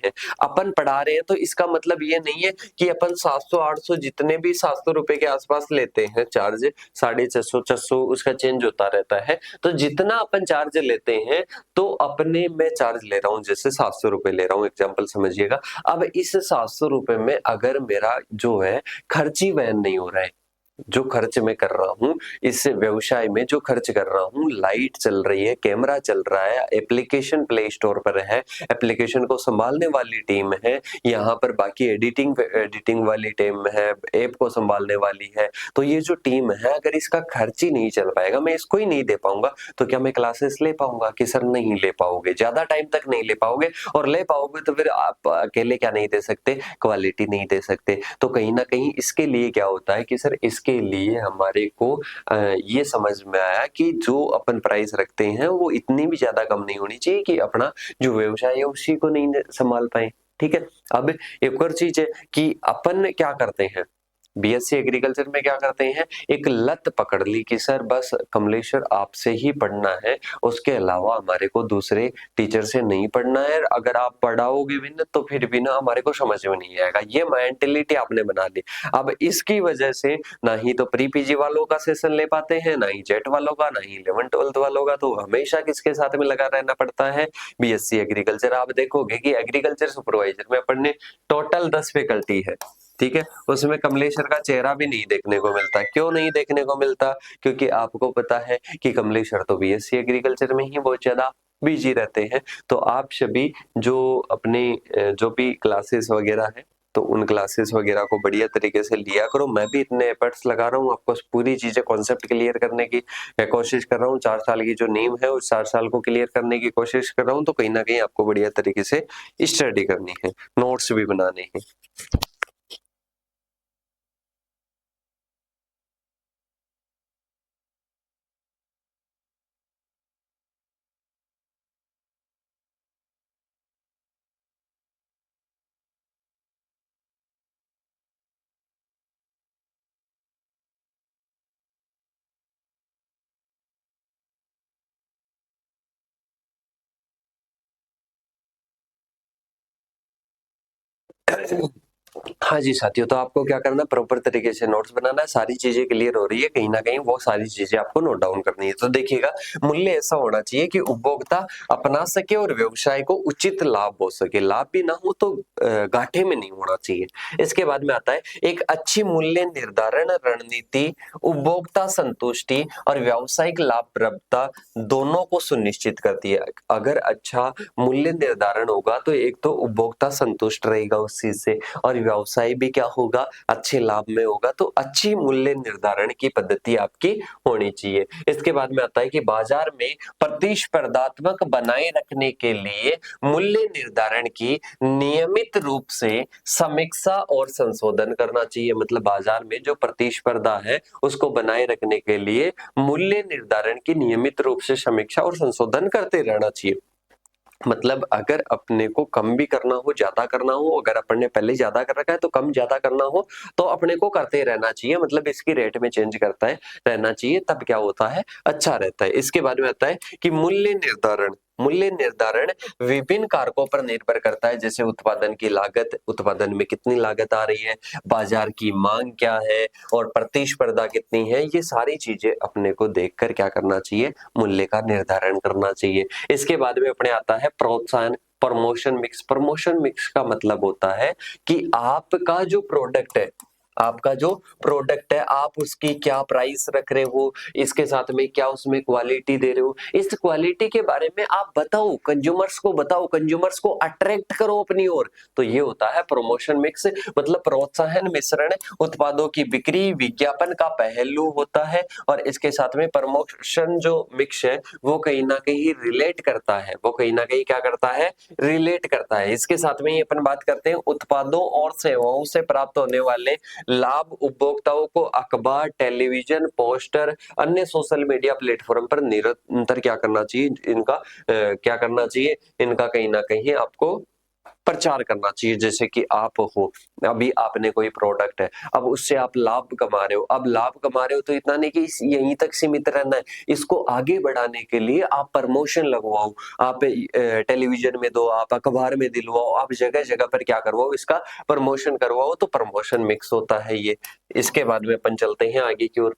हैं तो इसका मतलब ये नहीं है कि अपन 700-800 जितने भी 700 रुपए के आसपास लेते हैं चार्ज, 650-600 उसका चेंज होता रहता है। तो जितना अपन चार्ज लेते हैं तो अपने मैं चार्ज ले रहा हूँ, जैसे 700 रुपए ले रहा हूँ, एग्जाम्पल समझिएगा। अब इस 700 रुपए में अगर मेरा जो है खर्च ही वहन नहीं हो रहा है, जो खर्च मैं कर रहा हूँ इस व्यवसाय में, जो खर्च कर रहा हूँ, लाइट चल रही है, कैमरा चल रहा है, एप्लीकेशन प्ले स्टोर पर है, एप्लीकेशन को संभालने वाली टीम है, यहाँ पर बाकी एडिटिंग वाली टीम है, ऐप को संभालने वाली है। तो ये जो टीम है अगर इसका खर्च ही नहीं चल पाएगा, मैं इसको ही नहीं दे पाऊंगा, तो क्या मैं क्लासेस ले पाऊंगा? कि सर नहीं ले पाओगे, ज्यादा टाइम तक नहीं ले पाओगे, और ले पाओगे तो फिर आप अकेले क्या नहीं दे सकते, क्वालिटी नहीं दे सकते। तो कहीं ना कहीं इसके लिए क्या होता है कि सर इसके लिए हमारे को ये समझ में आया कि जो अपन प्राइस रखते हैं वो इतनी भी ज्यादा कम नहीं होनी चाहिए कि अपना जो व्यवसाय है उसी को नहीं संभाल पाए, ठीक है। अब एक और चीज है कि अपन क्या करते हैं, बीएससी एग्रीकल्चर में क्या करते हैं, एक लत पकड़ ली कि सर बस कमलेश्वर आपसे ही पढ़ना है, उसके अलावा हमारे को दूसरे टीचर से नहीं पढ़ना है। अगर आप पढ़ाओगे भी ना तो फिर भी ना हमारे को समझ में नहीं आएगा, ये मेंटेलिटी आपने बना ली। अब इसकी वजह से ना ही तो प्री पीजी वालों का सेशन ले पाते हैं, ना ही जेट वालों का, ना ही 11th-12th वालों का, तो हमेशा किसके साथ में लगा रहना पड़ता है, बीएससी एग्रीकल्चर। आप देखोगे कि एग्रीकल्चर सुपरवाइजर में अपन ने टोटल 10 फैकल्टी है, ठीक है, उसमें कमलेश्वर का चेहरा भी नहीं देखने को मिलता। क्यों नहीं देखने को मिलता? क्योंकि आपको पता है कि कमलेश्वर तो बीएससी एग्रीकल्चर में ही बहुत ज्यादा बिजी रहते हैं। तो आप सभी जो अपने जो भी क्लासेस वगैरह है तो उन क्लासेस वगैरह को बढ़िया तरीके से लिया करो। मैं भी इतने एफर्ट्स लगा रहा हूँ आपको पूरी चीजें कॉन्सेप्ट क्लियर करने की कोशिश कर रहा हूँ। 4 साल की जो नींव है उस 4 साल को क्लियर करने की कोशिश कर रहा हूँ। तो कहीं ना कहीं आपको बढ़िया तरीके से स्टडी करनी है, नोट्स भी बनाने हैं। हाँ जी साथियों, तो आपको क्या करना है, प्रॉपर तरीके से नोट्स बनाना है। सारी चीजें क्लियर हो रही है, कहीं ना कहीं वो सारी चीजें आपको नोट डाउन करनी है। तो देखिएगा मूल्य ऐसा होना चाहिए कि उपभोक्ता अपना सके और व्यवसाय को उचित लाभ हो सके। लाभ भी ना हो तो घाटे में नहीं होना चाहिए। इसके बाद में आता है एक अच्छी मूल्य निर्धारण रणनीति उपभोक्ता संतुष्टि और व्यावसायिक लाभप्रदता दोनों को सुनिश्चित करती है। अगर अच्छा मूल्य निर्धारण होगा तो एक तो उपभोक्ता संतुष्ट रहेगा उस चीज से, और व्यवसाय भी क्या होगा, अच्छे लाभ में होगा। तो अच्छी मूल्य निर्धारण की पद्धति आपकी होनी चाहिए। इसके बाद में आता है कि बाजार में प्रतिस्पर्धात्मक बनाए रखने के लिए मूल्य निर्धारण की नियमित रूप से समीक्षा और संशोधन करना चाहिए। मतलब बाजार में जो प्रतिस्पर्धा है उसको बनाए रखने के लिए मूल्य निर्धारण की नियमित रूप से समीक्षा और संशोधन करते रहना चाहिए। मतलब अगर अपने को कम भी करना हो, ज्यादा करना हो, अगर अपन ने पहले ज्यादा कर रखा है तो कम ज्यादा करना हो तो अपने को करते रहना चाहिए, मतलब इसकी रेट में चेंज करता है रहना चाहिए, तब क्या होता है, अच्छा रहता है। इसके बाद में आता है कि मूल्य निर्धारण। मूल्य निर्धारण विभिन्न कारकों पर निर्भर करता है, जैसे उत्पादन की लागत, उत्पादन में कितनी लागत आ रही है, बाजार की मांग क्या है और प्रतिस्पर्धा कितनी है, ये सारी चीजें अपने को देखकर क्या करना चाहिए, मूल्य का निर्धारण करना चाहिए। इसके बाद में अपने आता है प्रोत्साहन, प्रमोशन मिक्स। प्रमोशन मिक्स का मतलब होता है कि आपका जो प्रोडक्ट है, आपका जो प्रोडक्ट है आप उसकी क्या प्राइस रख रहे हो, इसके साथ में क्या उसमें क्वालिटी दे रहे हो, इस क्वालिटी के बारे में आप बताओ, कंज्यूमर्स को बताओ, कंज्यूमर्स को अट्रैक्ट करो अपनी ओर। तो ये होता है प्रमोशन मिक्स, मतलब प्रोत्साहन मिश्रण उत्पादों की बिक्री विज्ञापन का पहलू होता है। और इसके साथ में प्रमोशन जो मिक्स है वो कहीं ना कहीं रिलेट करता है, वो कहीं ना कहीं क्या करता है, रिलेट करता है। इसके साथ में ही अपन बात करते हैं उत्पादों और सेवाओं से प्राप्त होने वाले लाभ उपभोक्ताओं को अखबार, टेलीविजन, पोस्टर, अन्य सोशल मीडिया प्लेटफॉर्म पर निरंतर क्या करना चाहिए, इनका क्या करना चाहिए, इनका कहीं ना कहीं आपको प्रचार करना चाहिए। जैसे कि आप हो, अभी आपने कोई प्रोडक्ट है, अब उससे आप लाभ कमा रहे हो, अब लाभ कमा रहे हो तो इतना नहीं कि यहीं तक सीमित रहना है, इसको आगे बढ़ाने के लिए आप प्रमोशन लगवाओ, आप टेलीविजन में दो, आप अखबार में दिलवाओ, आप जगह जगह पर क्या करवाओ, इसका प्रमोशन करवाओ, तो प्रमोशन मिक्स होता है ये। इसके बाद में अपन चलते हैं आगे की ओर,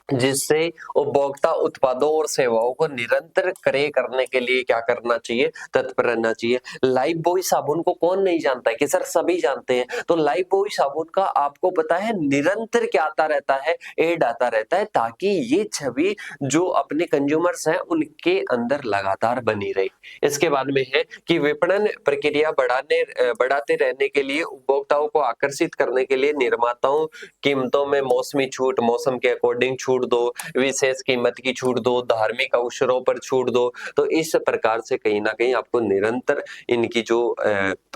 जिससे उपभोक्ता उत्पादों और सेवाओं को निरंतर क्रय करने के लिए क्या करना चाहिए, तत्पर रहना चाहिए। लाइफ बॉय साबुन को कौन नहीं जानता है कि सर सभी जानते हैं, तो लाइफ बॉय साबुन का आपको पता है निरंतर क्या आता रहता है, एड आता रहता है, ताकि ये छवि जो अपने कंज्यूमर्स हैं उनके अंदर लगातार बनी रहे। इसके बाद में है कि विपणन प्रक्रिया बढ़ाते रहने के लिए, उपभोक्ताओं को आकर्षित करने के लिए निर्माताओं कीमतों में मौसमी छूट, मौसम के अकॉर्डिंग छूट दो, विशेष कीमत की छूट दो, धार्मिक अवसरों पर छूट दो। तो इस प्रकार से कहीं ना कहीं आपको निरंतर इनकी जो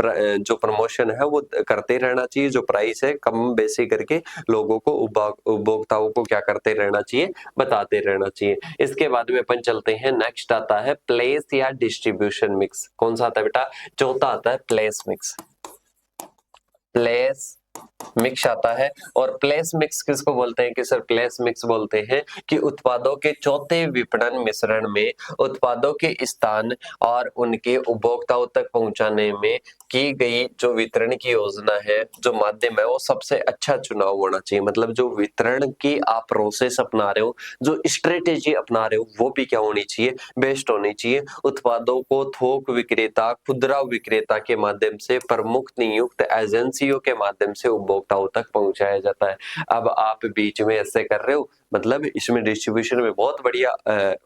प्रमोशन है वो करते रहना चाहिए, जो प्राइस है कम बेसी करके लोगों को, उपभोक्ताओं को क्या करते रहना चाहिए, बताते रहना चाहिए। इसके बाद में अपन चलते हैं, नेक्स्ट आता है प्लेस या डिस्ट्रीब्यूशन मिक्स। कौन सा आता है बेटा, चौथा आता है प्लेस मिक्स। प्लेस मिक्स आता है, और प्लेस मिक्स किसको बोलते हैं, कि सर प्लेस मिक्स बोलते हैं कि उत्पादों के चौथे विपणन मिश्रण में उत्पादों के स्थान और उनके उपभोक्ताओं तक पहुंचाने में की गई जो वितरण की योजना है, जो माध्यम है, वो सबसे अच्छा चुनाव होना चाहिए। मतलब जो वितरण की आप प्रोसेस अपना रहे हो, जो स्ट्रेटेजी अपना रहे हो, वो भी क्या होनी चाहिए, बेस्ट होनी चाहिए। उत्पादों को थोक विक्रेता, खुदरा विक्रेता के माध्यम से, प्रमुख नियुक्त एजेंसियों के माध्यम से उपभोक्ताओं तक पहुंचाया जाता है। अब आप बीच में ऐसे कर रहे हो, मतलब इसमें डिस्ट्रीब्यूशन में बहुत बढ़िया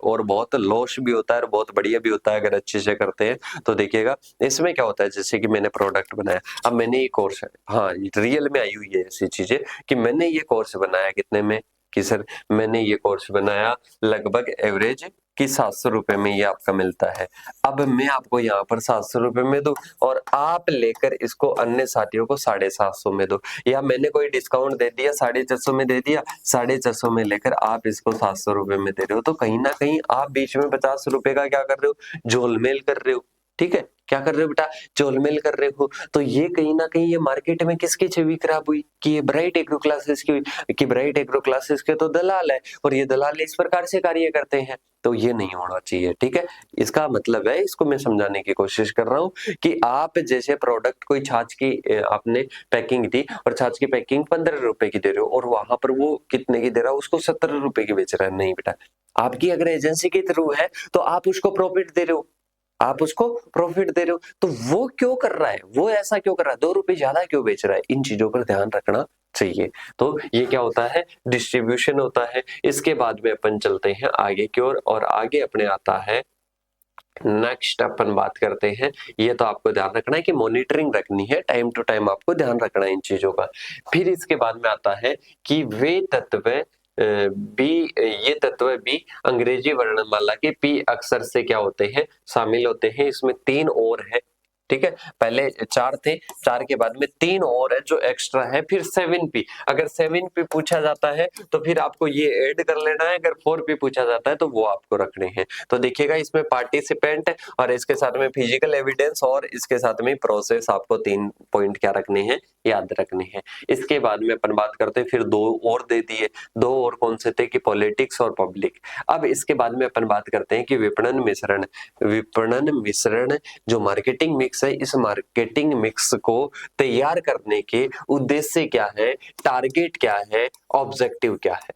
और बहुत लॉस भी होता है और बहुत बढ़िया भी होता है अगर अच्छे से करते हैं तो। देखिएगा इसमें क्या होता है, जैसे कि मैंने प्रोडक्ट बनाया, अब मैंने ये कोर्स है, हाँ रियल में आई हुई है ऐसी चीजें कि मैंने ये कोर्स बनाया कितने में, कि सर मैंने ये कोर्स बनाया लगभग एवरेज कि 700 रुपए में ये आपका मिलता है। अब मैं आपको यहाँ पर 700 रुपए में दूं और आप लेकर इसको अन्य साथियों को 750 में दो, या मैंने कोई डिस्काउंट दे दिया 450 में दे दिया, 450 में लेकर आप इसको 700 रुपए में दे रहे हो, तो कहीं ना कहीं आप बीच में 50 रुपए का क्या कर रहे हो, झोलमेल कर रहे हो। ठीक है, क्या कर रहे हो बेटा, झोलमेल कर रहे हो। तो ये कहीं ना कहीं ये मार्केट में किसकी छवि खराब हुई, कि ये ब्राइट एग्रो क्लासेस की हुई, कि ब्राइट एग्रो क्लासेस के तो दलाल है और ये दलाल इस प्रकार से कार्य करते हैं। तो ये नहीं होना चाहिए। ठीक है, इसका मतलब है, इसको मैं समझाने की कोशिश कर रहा हूँ कि आप जैसे प्रोडक्ट, कोई छाछ की आपने पैकिंग दी और छाछ की पैकिंग 15 रुपए की दे रहे हो और वहां पर वो कितने की दे रहा है, उसको 70 रुपए की बेच रहा है। नहीं बेटा, आपकी अगर एजेंसी के थ्रू है तो आप उसको प्रॉफिट दे रहे हो, आप उसको प्रॉफिट दे रहे हो, तो वो क्यों कर रहा है, वो ऐसा क्यों कर रहा है, 2 रुपए ज्यादा क्यों बेच रहा है, इन चीजों पर ध्यान रखना चाहिए। तो ये क्या होता है, डिस्ट्रीब्यूशन होता है। इसके बाद में अपन चलते हैं आगे की ओर, और आगे अपने आता है नेक्स्ट, अपन बात करते हैं, ये तो आपको ध्यान रखना है कि मॉनिटरिंग रखनी है, टाइम टू टाइम आपको ध्यान रखना है इन चीजों का। फिर इसके बाद में आता है कि वे तत्व बी, ये तत्व बी अंग्रेजी वर्णमाला के पी अक्षर से क्या होते हैं, शामिल होते हैं। इसमें 3 और है, ठीक है, पहले 4 थे, 4 के बाद में 3 और है जो एक्स्ट्रा है, फिर 7p। अगर 7p पूछा जाता है तो फिर आपको ये ऐड कर लेना है, अगर 4p पूछा जाता है तो वो आपको रखने हैं। तो देखिएगा इसमें पार्टिसिपेंट और इसके साथ में फिजिकल एविडेंस और इसके साथ में प्रोसेस, आपको 3 पॉइंट क्या रखने हैं, याद रखने हैं। इसके बाद में अपन बात करते हैं, फिर 2 और दे दिए, 2 और कौन से थे कि पॉलिटिक्स और पब्लिक। अब इसके बाद में अपन बात करते हैं कि विपणन मिश्रण। विपणन मिश्रण जो मार्केटिंग मिक्स है, इस मार्केटिंग मिक्स को तैयार करने के उद्देश्य क्या है, टारगेट क्या है, ऑब्जेक्टिव क्या है।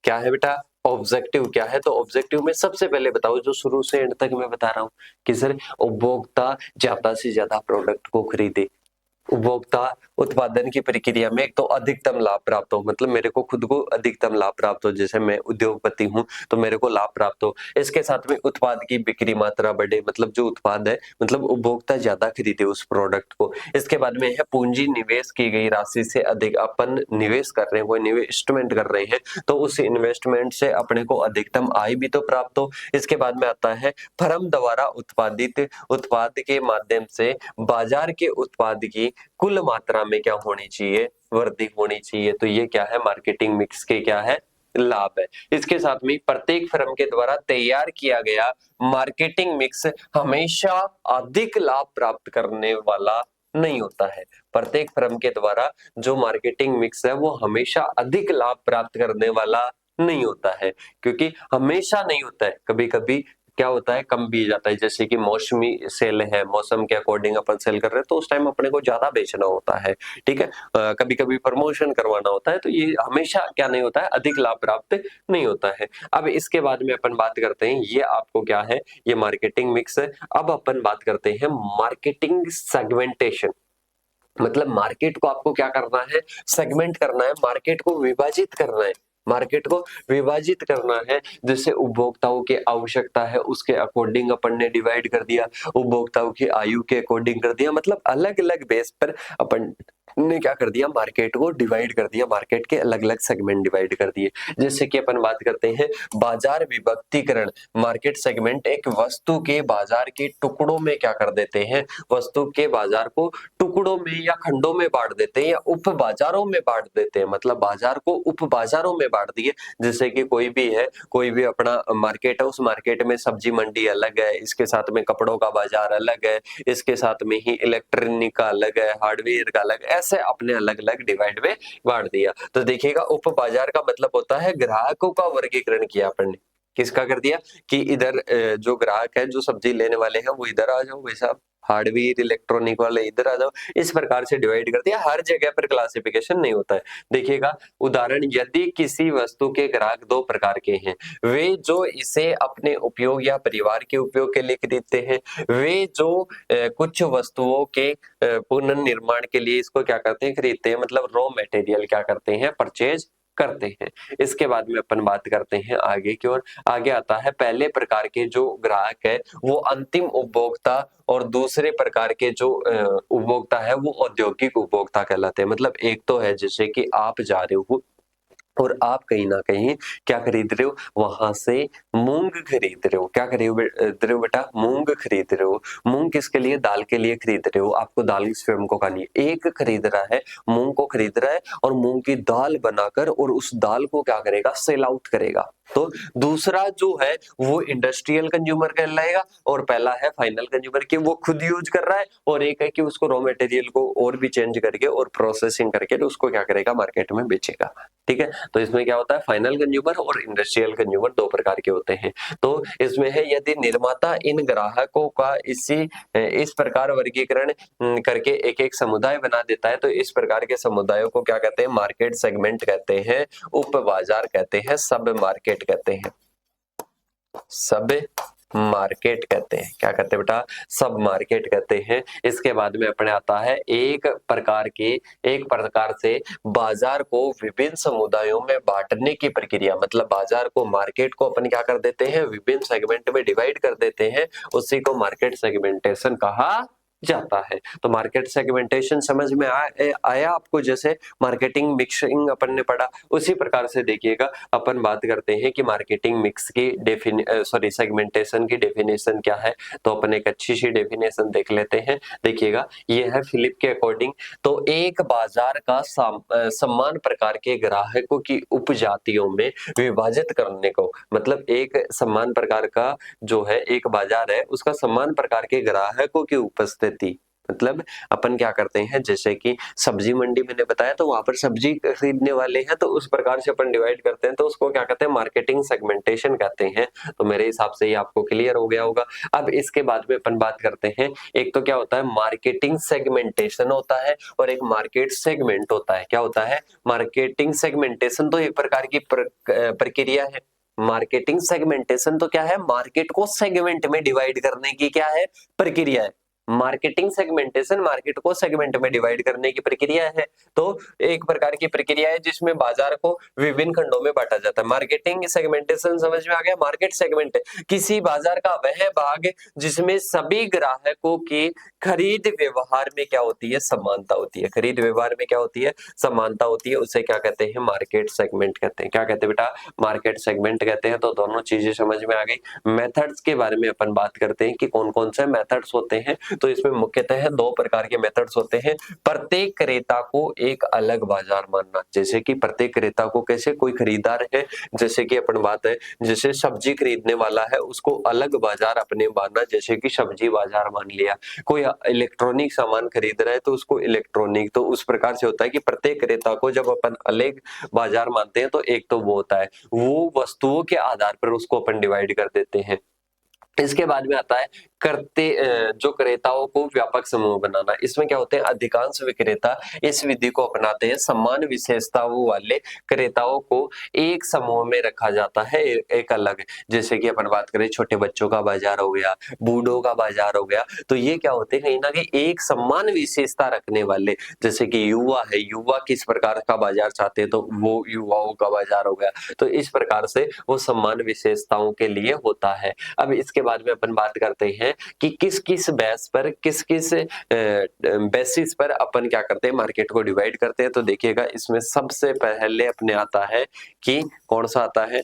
क्या है बेटा, ऑब्जेक्टिव क्या है। तो ऑब्जेक्टिव में सबसे पहले बताओ, जो शुरू से एंड तक मैं बता रहा हूं कि सर उपभोक्ता ज्यादा से ज्यादा प्रोडक्ट को खरीदे, उपभोक्ता उत्पादन की प्रक्रिया में एक तो अधिकतम लाभ प्राप्त हो, मतलब मेरे को खुद को अधिकतम लाभ प्राप्त हो, जैसे मैं उद्योगपति हूं तो मेरे को लाभ प्राप्त हो। इसके साथ में उत्पाद की बिक्री मात्रा बढ़े, मतलब जो उत्पाद है, मतलब उपभोक्ता ज्यादा खरीदे उस प्रोडक्ट को। इसके बाद में है पूंजी निवेश की गई राशि से अधिक, अपन निवेश कर रहे हैं, कोई इन्वेस्टमेंट कर रहे हैं, तो उस इन्वेस्टमेंट से अपने को अधिकतम आय भी तो प्राप्त हो। इसके बाद में आता है फर्म द्वारा उत्पादित उत्पाद के माध्यम से बाजार के उत्पाद की कुल मात्रा में क्या होनी चाहिए, वृद्धि होनी चाहिए। तो ये क्या है, मार्केटिंग मिक्स के क्या है, लाभ है। इसके साथ में प्रत्येक फर्म के द्वारा तैयार किया गया मार्केटिंग मिक्स हमेशा अधिक लाभ प्राप्त करने वाला नहीं होता है। प्रत्येक फर्म के द्वारा जो मार्केटिंग मिक्स है वो हमेशा अधिक लाभ प्राप्त करने वाला नहीं होता है, क्योंकि हमेशा नहीं होता है, कभी कभी क्या होता है, कम भी जाता है। जैसे कि मौसमी सेल है, मौसम के अकॉर्डिंग अपन सेल कर रहे हैं तो उस टाइम अपने को ज्यादा बेचना होता है, ठीक है। कभी कभी प्रमोशन करवाना होता है, तो ये हमेशा क्या नहीं होता है, अधिक लाभ प्राप्त नहीं होता है। अब इसके बाद में अपन बात करते हैं, ये आपको क्या है, ये मार्केटिंग मिक्स है। अब अपन बात करते हैं मार्केटिंग सेगमेंटेशन, मतलब मार्केट को आपको क्या करना है, सेगमेंट करना है, मार्केट को विभाजित करना है, मार्केट को विभाजित करना है। जैसे उपभोक्ताओं की आवश्यकता है उसके अकॉर्डिंग अपन ने डिवाइड कर दिया, उपभोक्ताओं की आयु के अकॉर्डिंग कर दिया, मतलब अलग अलग बेस पर अपन ने क्या कर दिया, मार्केट को डिवाइड कर दिया, मार्केट के अलग अलग सेगमेंट डिवाइड कर दिए। जैसे कि अपन बात करते हैं बाजार विभक्तिकरण, मार्केट सेगमेंट एक वस्तु के बाजार के टुकड़ों में क्या कर देते हैं, वस्तु के बाजार को टुकड़ों में या खंडों में बांट देते हैं या उप बाजारों में बांट देते हैं, मतलब बाजार को उप बाजारों में बांट दिए। जैसे कि कोई भी है, कोई भी अपना मार्केट है, उस मार्केट में सब्जी मंडी अलग है, इसके साथ में कपड़ों का बाजार अलग है, इसके साथ में ही इलेक्ट्रॉनिक का अलग है, हार्डवेयर का अलग, ऐसे अपने अलग अलग डिवाइड में बांट दिया। तो देखिएगा उप बाजार का मतलब होता है ग्राहकों का वर्गीकरण किया अपन ने, किसका कर दिया कि इधर जो ग्राहक है, जो सब्जी लेने वाले हैं वो इधर आ जाओ, वैसा हार्डवेयर इलेक्ट्रॉनिक वाले इधर आ जाओ, इस प्रकार से डिवाइड कर दिया। हर जगह पर क्लासिफिकेशन नहीं होता है। देखिएगा उदाहरण, यदि किसी वस्तु के ग्राहक 2 प्रकार के हैं, वे जो इसे अपने उपयोग या परिवार के उपयोग के लिए खरीदते हैं, वे जो कुछ वस्तुओं के पुनर्निर्माण के लिए इसको क्या करते हैं, खरीदते हैं, मतलब रॉ मटेरियल क्या करते हैं, परचेज करते हैं। इसके बाद में अपन बात करते हैं आगे की ओर। आगे आता है पहले प्रकार के जो ग्राहक है वो अंतिम उपभोक्ता, और दूसरे प्रकार के जो उपभोक्ता है वो औद्योगिक उपभोक्ता कहलाते हैं। मतलब एक तो है जैसे कि आप जा रहे हो और आप कहीं ना कहीं क्या खरीद रहे हो, वहां से मूंग खरीद रहे हो, क्या खरीद रहे हो बेटा, मूंग खरीद रहे हो। मूंग किसके लिए, दाल के लिए खरीद रहे हो, आपको दाल स्वयं को खानी है। एक खरीद रहा है, मूंग को खरीद रहा है और मूंग की दाल बनाकर और उस दाल को क्या करेगा, सेल आउट करेगा। तो दूसरा जो है वो इंडस्ट्रियल कंज्यूमर कहलाएगा और पहला है फाइनल कंज्यूमर कि वो खुद यूज कर रहा है, और एक है कि उसको रॉ मटेरियल को और भी चेंज करके और प्रोसेसिंग करके तो उसको क्या करेगा, मार्केट में बेचेगा। ठीक है, तो इसमें क्या होता है, फाइनल कंज्यूमर और इंडस्ट्रियल कंज्यूमर 2 प्रकार के होते हैं। तो इसमें है यदि निर्माता इन ग्राहकों का इस प्रकार वर्गीकरण करके एक एक समुदाय बना देता है, तो इस प्रकार के समुदायों को क्या कहते हैं, मार्केट सेगमेंट कहते हैं, उप बाजार कहते हैं, सब मार्केट कहते हैं, सब मार्केट कहते हैं। क्या कहते हैं बेटा, सब मार्केट कहते हैं। इसके बाद में अपने आता है एक प्रकार से बाजार को विभिन्न समुदायों में बांटने की प्रक्रिया, मतलब बाजार को, मार्केट को अपन क्या कर देते हैं, विभिन्न सेगमेंट में डिवाइड कर देते हैं, उसी को मार्केट सेगमेंटेशन कहा जाता है। तो मार्केट सेगमेंटेशन समझ में आया आपको? जैसे मार्केटिंग मिक्सिंग अपन ने पढ़ा, उसी प्रकार से देखिएगा अपन बात करते हैं कि मार्केटिंग मिक्स की सेगमेंटेशन की डेफिनेशन क्या है। तो अपन एक अच्छी सी डेफिनेशन देख लेते हैं। देखिएगा, ये है फिलिप के अकॉर्डिंग। तो एक बाजार का समान प्रकार के ग्राहकों की उपजातियों में विभाजित करने को, मतलब एक समान प्रकार का जो है एक बाजार है, उसका समान प्रकार के ग्राहकों की उपस्थिति, मतलब अपन क्या करते हैं, जैसे कि सब्जी मंडी मैंने बताया तो वहां पर सब्जी खरीदने वाले हैं, तो उस प्रकार से अपन डिवाइड करते हैं, तो उसको क्या कहते हैं, मार्केटिंग सेगमेंटेशन कहते हैं। तो मेरे हिसाब से ये आपको क्लियर हो गया होगा। अब इसके बाद में अपन बात करते हैं, एक तो क्या होता है मार्केटिंग सेगमेंटेशन होता है, और एक मार्केट सेगमेंट होता है। क्या होता है? मार्केटिंग सेगमेंटेशन तो एक प्रकार की प्रक्रिया है। मार्केटिंग सेगमेंटेशन तो क्या है, मार्केट को सेगमेंट में डिवाइड करने की क्या है, प्रक्रिया है। मार्केटिंग सेगमेंटेशन मार्केट को सेगमेंट में डिवाइड करने की प्रक्रिया है। तो एक प्रकार की प्रक्रिया है जिसमें बाजार को विभिन्न खंडों में बांटा जाता है। मार्केटिंग सेगमेंटेशन समझ में आ गया? मार्केट सेगमेंट किसी बाजार का वह भाग जिसमें सभी ग्राहकों की खरीद व्यवहार में क्या होती है, समानता होती है। खरीद व्यवहार में क्या होती है, समानता होती है। उसे क्या कहते हैं, मार्केट सेगमेंट कहते हैं। क्या कहते हैं बेटा? मार्केट सेगमेंट कहते हैं। तो दोनों चीजें समझ में आ गई। मेथड्स के बारे में अपन बात करते हैं कि कौन कौन से मेथड्स होते हैं। तो इसमें मुख्यतः दो प्रकार के मेथड्स होते हैं। प्रत्येक क्रेता को एक अलग बाजार मानना, जैसे कि प्रत्येक क्रेता को कैसे, कोई खरीदार है, जैसे कि अपन बात है, जैसे सब्जी खरीदने वाला है उसको अलग बाजार अपने मानना, जैसे कि सब्जी बाजार मान लिया। कोई इलेक्ट्रॉनिक सामान खरीद रहा है तो उसको इलेक्ट्रॉनिक, तो उस प्रकार से होता है कि प्रत्येक क्रेता को जब अपन अलग बाजार मानते हैं तो एक तो वो होता है, वो वस्तुओं के आधार पर उसको अपन डिवाइड कर देते हैं। इसके बाद में आता है जो क्रेताओं को व्यापक समूह बनाना। इसमें क्या होते हैं, अधिकांश विक्रेता इस विधि को अपनाते हैं। समान विशेषताओं वाले क्रेताओं को एक समूह में रखा जाता है, एक अलग। जैसे कि अपन बात करें छोटे बच्चों का बाजार हो गया, बूढ़ों का बाजार हो गया, तो ये क्या होते हैं, कहीं ना कहीं एक समान विशेषता रखने वाले। जैसे कि युवा है, युवा किस प्रकार का बाजार चाहते हैं, तो वो युवाओं का बाजार हो गया। तो इस प्रकार से वो समान विशेषताओं के लिए होता है। अब इसके बाद में अपन बात करते हैं कि किस किस बेस पर, किस किस बेसिस पर अपन क्या करते हैं, मार्केट को डिवाइड करते हैं। तो देखिएगा, इसमें सबसे पहले अपने आता है कि कौन सा आता है,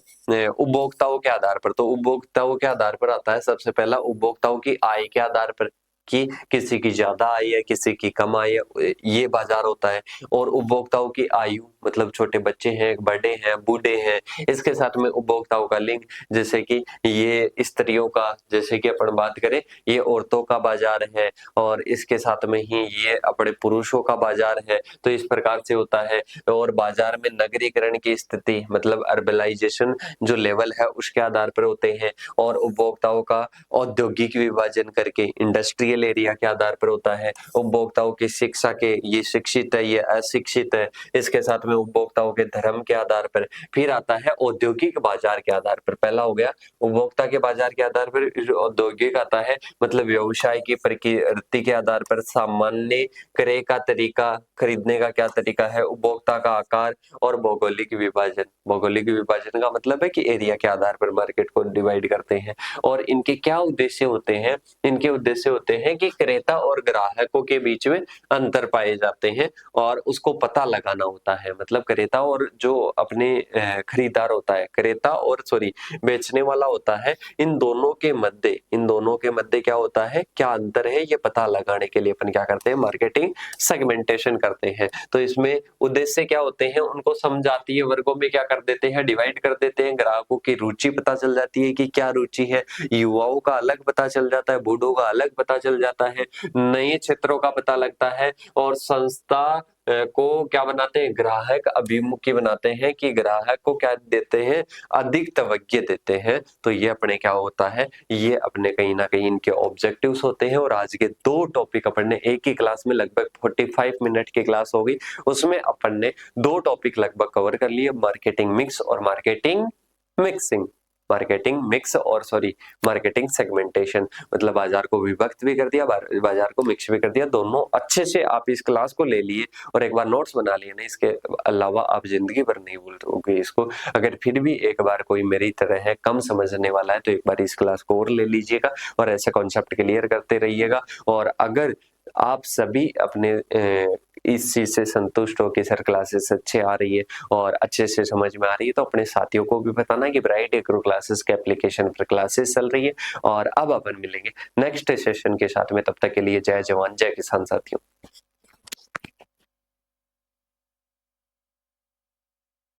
उपभोक्ताओं के आधार पर। तो उपभोक्ताओं के आधार पर आता है सबसे पहला उपभोक्ताओं की आय के आधार पर, कि किसी की ज्यादा आय है, किसी की कम आय है, ये बाजार होता है। और उपभोक्ताओं की आयु, मतलब छोटे बच्चे हैं, बड़े हैं, बूढ़े हैं। इसके साथ में उपभोक्ताओं का लिंग, जैसे कि ये स्त्रियों का, जैसे कि अपन बात करें ये औरतों का बाजार है, और इसके साथ में ही ये अपने पुरुषों का बाजार है। तो इस प्रकार से होता है। और बाजार में नगरीकरण की स्थिति, मतलब अर्बलाइजेशन जो लेवल है उसके आधार पर होते हैं। और उपभोक्ताओं का औद्योगिक विभाजन करके इंडस्ट्रियल एरिया के आधार पर होता है। उपभोक्ताओं की शिक्षा के, ये शिक्षित है, ये अशिक्षित है। इसके साथ में उपभोक्ताओं के धर्म के आधार पर। फिर आता है औद्योगिक बाजार के आधार पर। पहला हो गया उपभोक्ता के बाजार के आधार पर, औद्योगिक आता है, मतलब व्यवसाय की प्रकृति के आधार पर। सामान्य क्रय का तरीका, खरीदने का क्या तरीका है, उपभोक्ता का आकार, और भौगोलिक विभाजन। भौगोलिक विभाजन का मतलब है कि एरिया के आधार पर मार्केट को डिवाइड करते हैं। और इनके क्या उद्देश्य होते हैं, इनके उद्देश्य होते हैं कि क्रेता और ग्राहकों के बीच में अंतर पाए जाते हैं और उसको पता लगाना होता है। मतलब क्रेता और जो अपने खरीदार होता है, क्रेता और बेचने वाला होता है, इन दोनों के मध्य क्या होता है, क्या अंतर है, ये पता लगाने के लिए अपन क्या करते हैं, मार्केटिंग सेगमेंटेशन करते हैं। तो इसमें उद्देश्य क्या होते हैं, उनको समजातीय वर्गों में क्या कर देते हैं, डिवाइड कर देते हैं। ग्राहकों की रुचि पता चल जाती है कि क्या रुचि है, युवाओं का अलग पता चल जाता है, बूढ़ों का अलग पता चल जाता है, नए क्षेत्रों का पता लगता है। और संस्था को क्या बनाते हैं, ग्राहक अभिमुखी बनाते हैं, कि ग्राहक को क्या देते हैं, अधिक तवज्जो देते हैं। तो ये अपने क्या होता है, ये अपने कहीं ना कहीं इनके ऑब्जेक्टिव्स होते हैं। और आज के दो टॉपिक अपन ने एक ही क्लास में, लगभग 45 मिनट की क्लास हो गई, उसमें अपन ने दो टॉपिक लगभग कवर कर लिए, मार्केटिंग मिक्स और मार्केटिंग मिक्सिंग। मार्केटिंग सेगमेंटेशन, मतलब बाजार को विभक्त भी कर दिया, बाजार को मिक्स भी कर दिया। दोनों अच्छे से आप इस क्लास को ले लिए और एक बार नोट्स बना लिए ना, इसके अलावा आप जिंदगी भर नहीं भूलोगे इसको। अगर फिर भी एक बार कोई मेरी तरह है कम समझने वाला है तो एक बार इस क्लास को और ले लीजिएगा और ऐसे कॉन्सेप्ट क्लियर करते रहिएगा। और अगर आप सभी अपने इस चीज से संतुष्ट हो कि सर क्लासेस अच्छे आ रही है और अच्छे से समझ में आ रही है, तो अपने साथियों को भी बताना कि ब्राइट एग्रो क्लासेस के एप्लीकेशन पर क्लासेस चल रही है। और अब अपन मिलेंगे नेक्स्ट सेशन के साथ में, तब तक के लिए जय जवान जय किसान साथियों।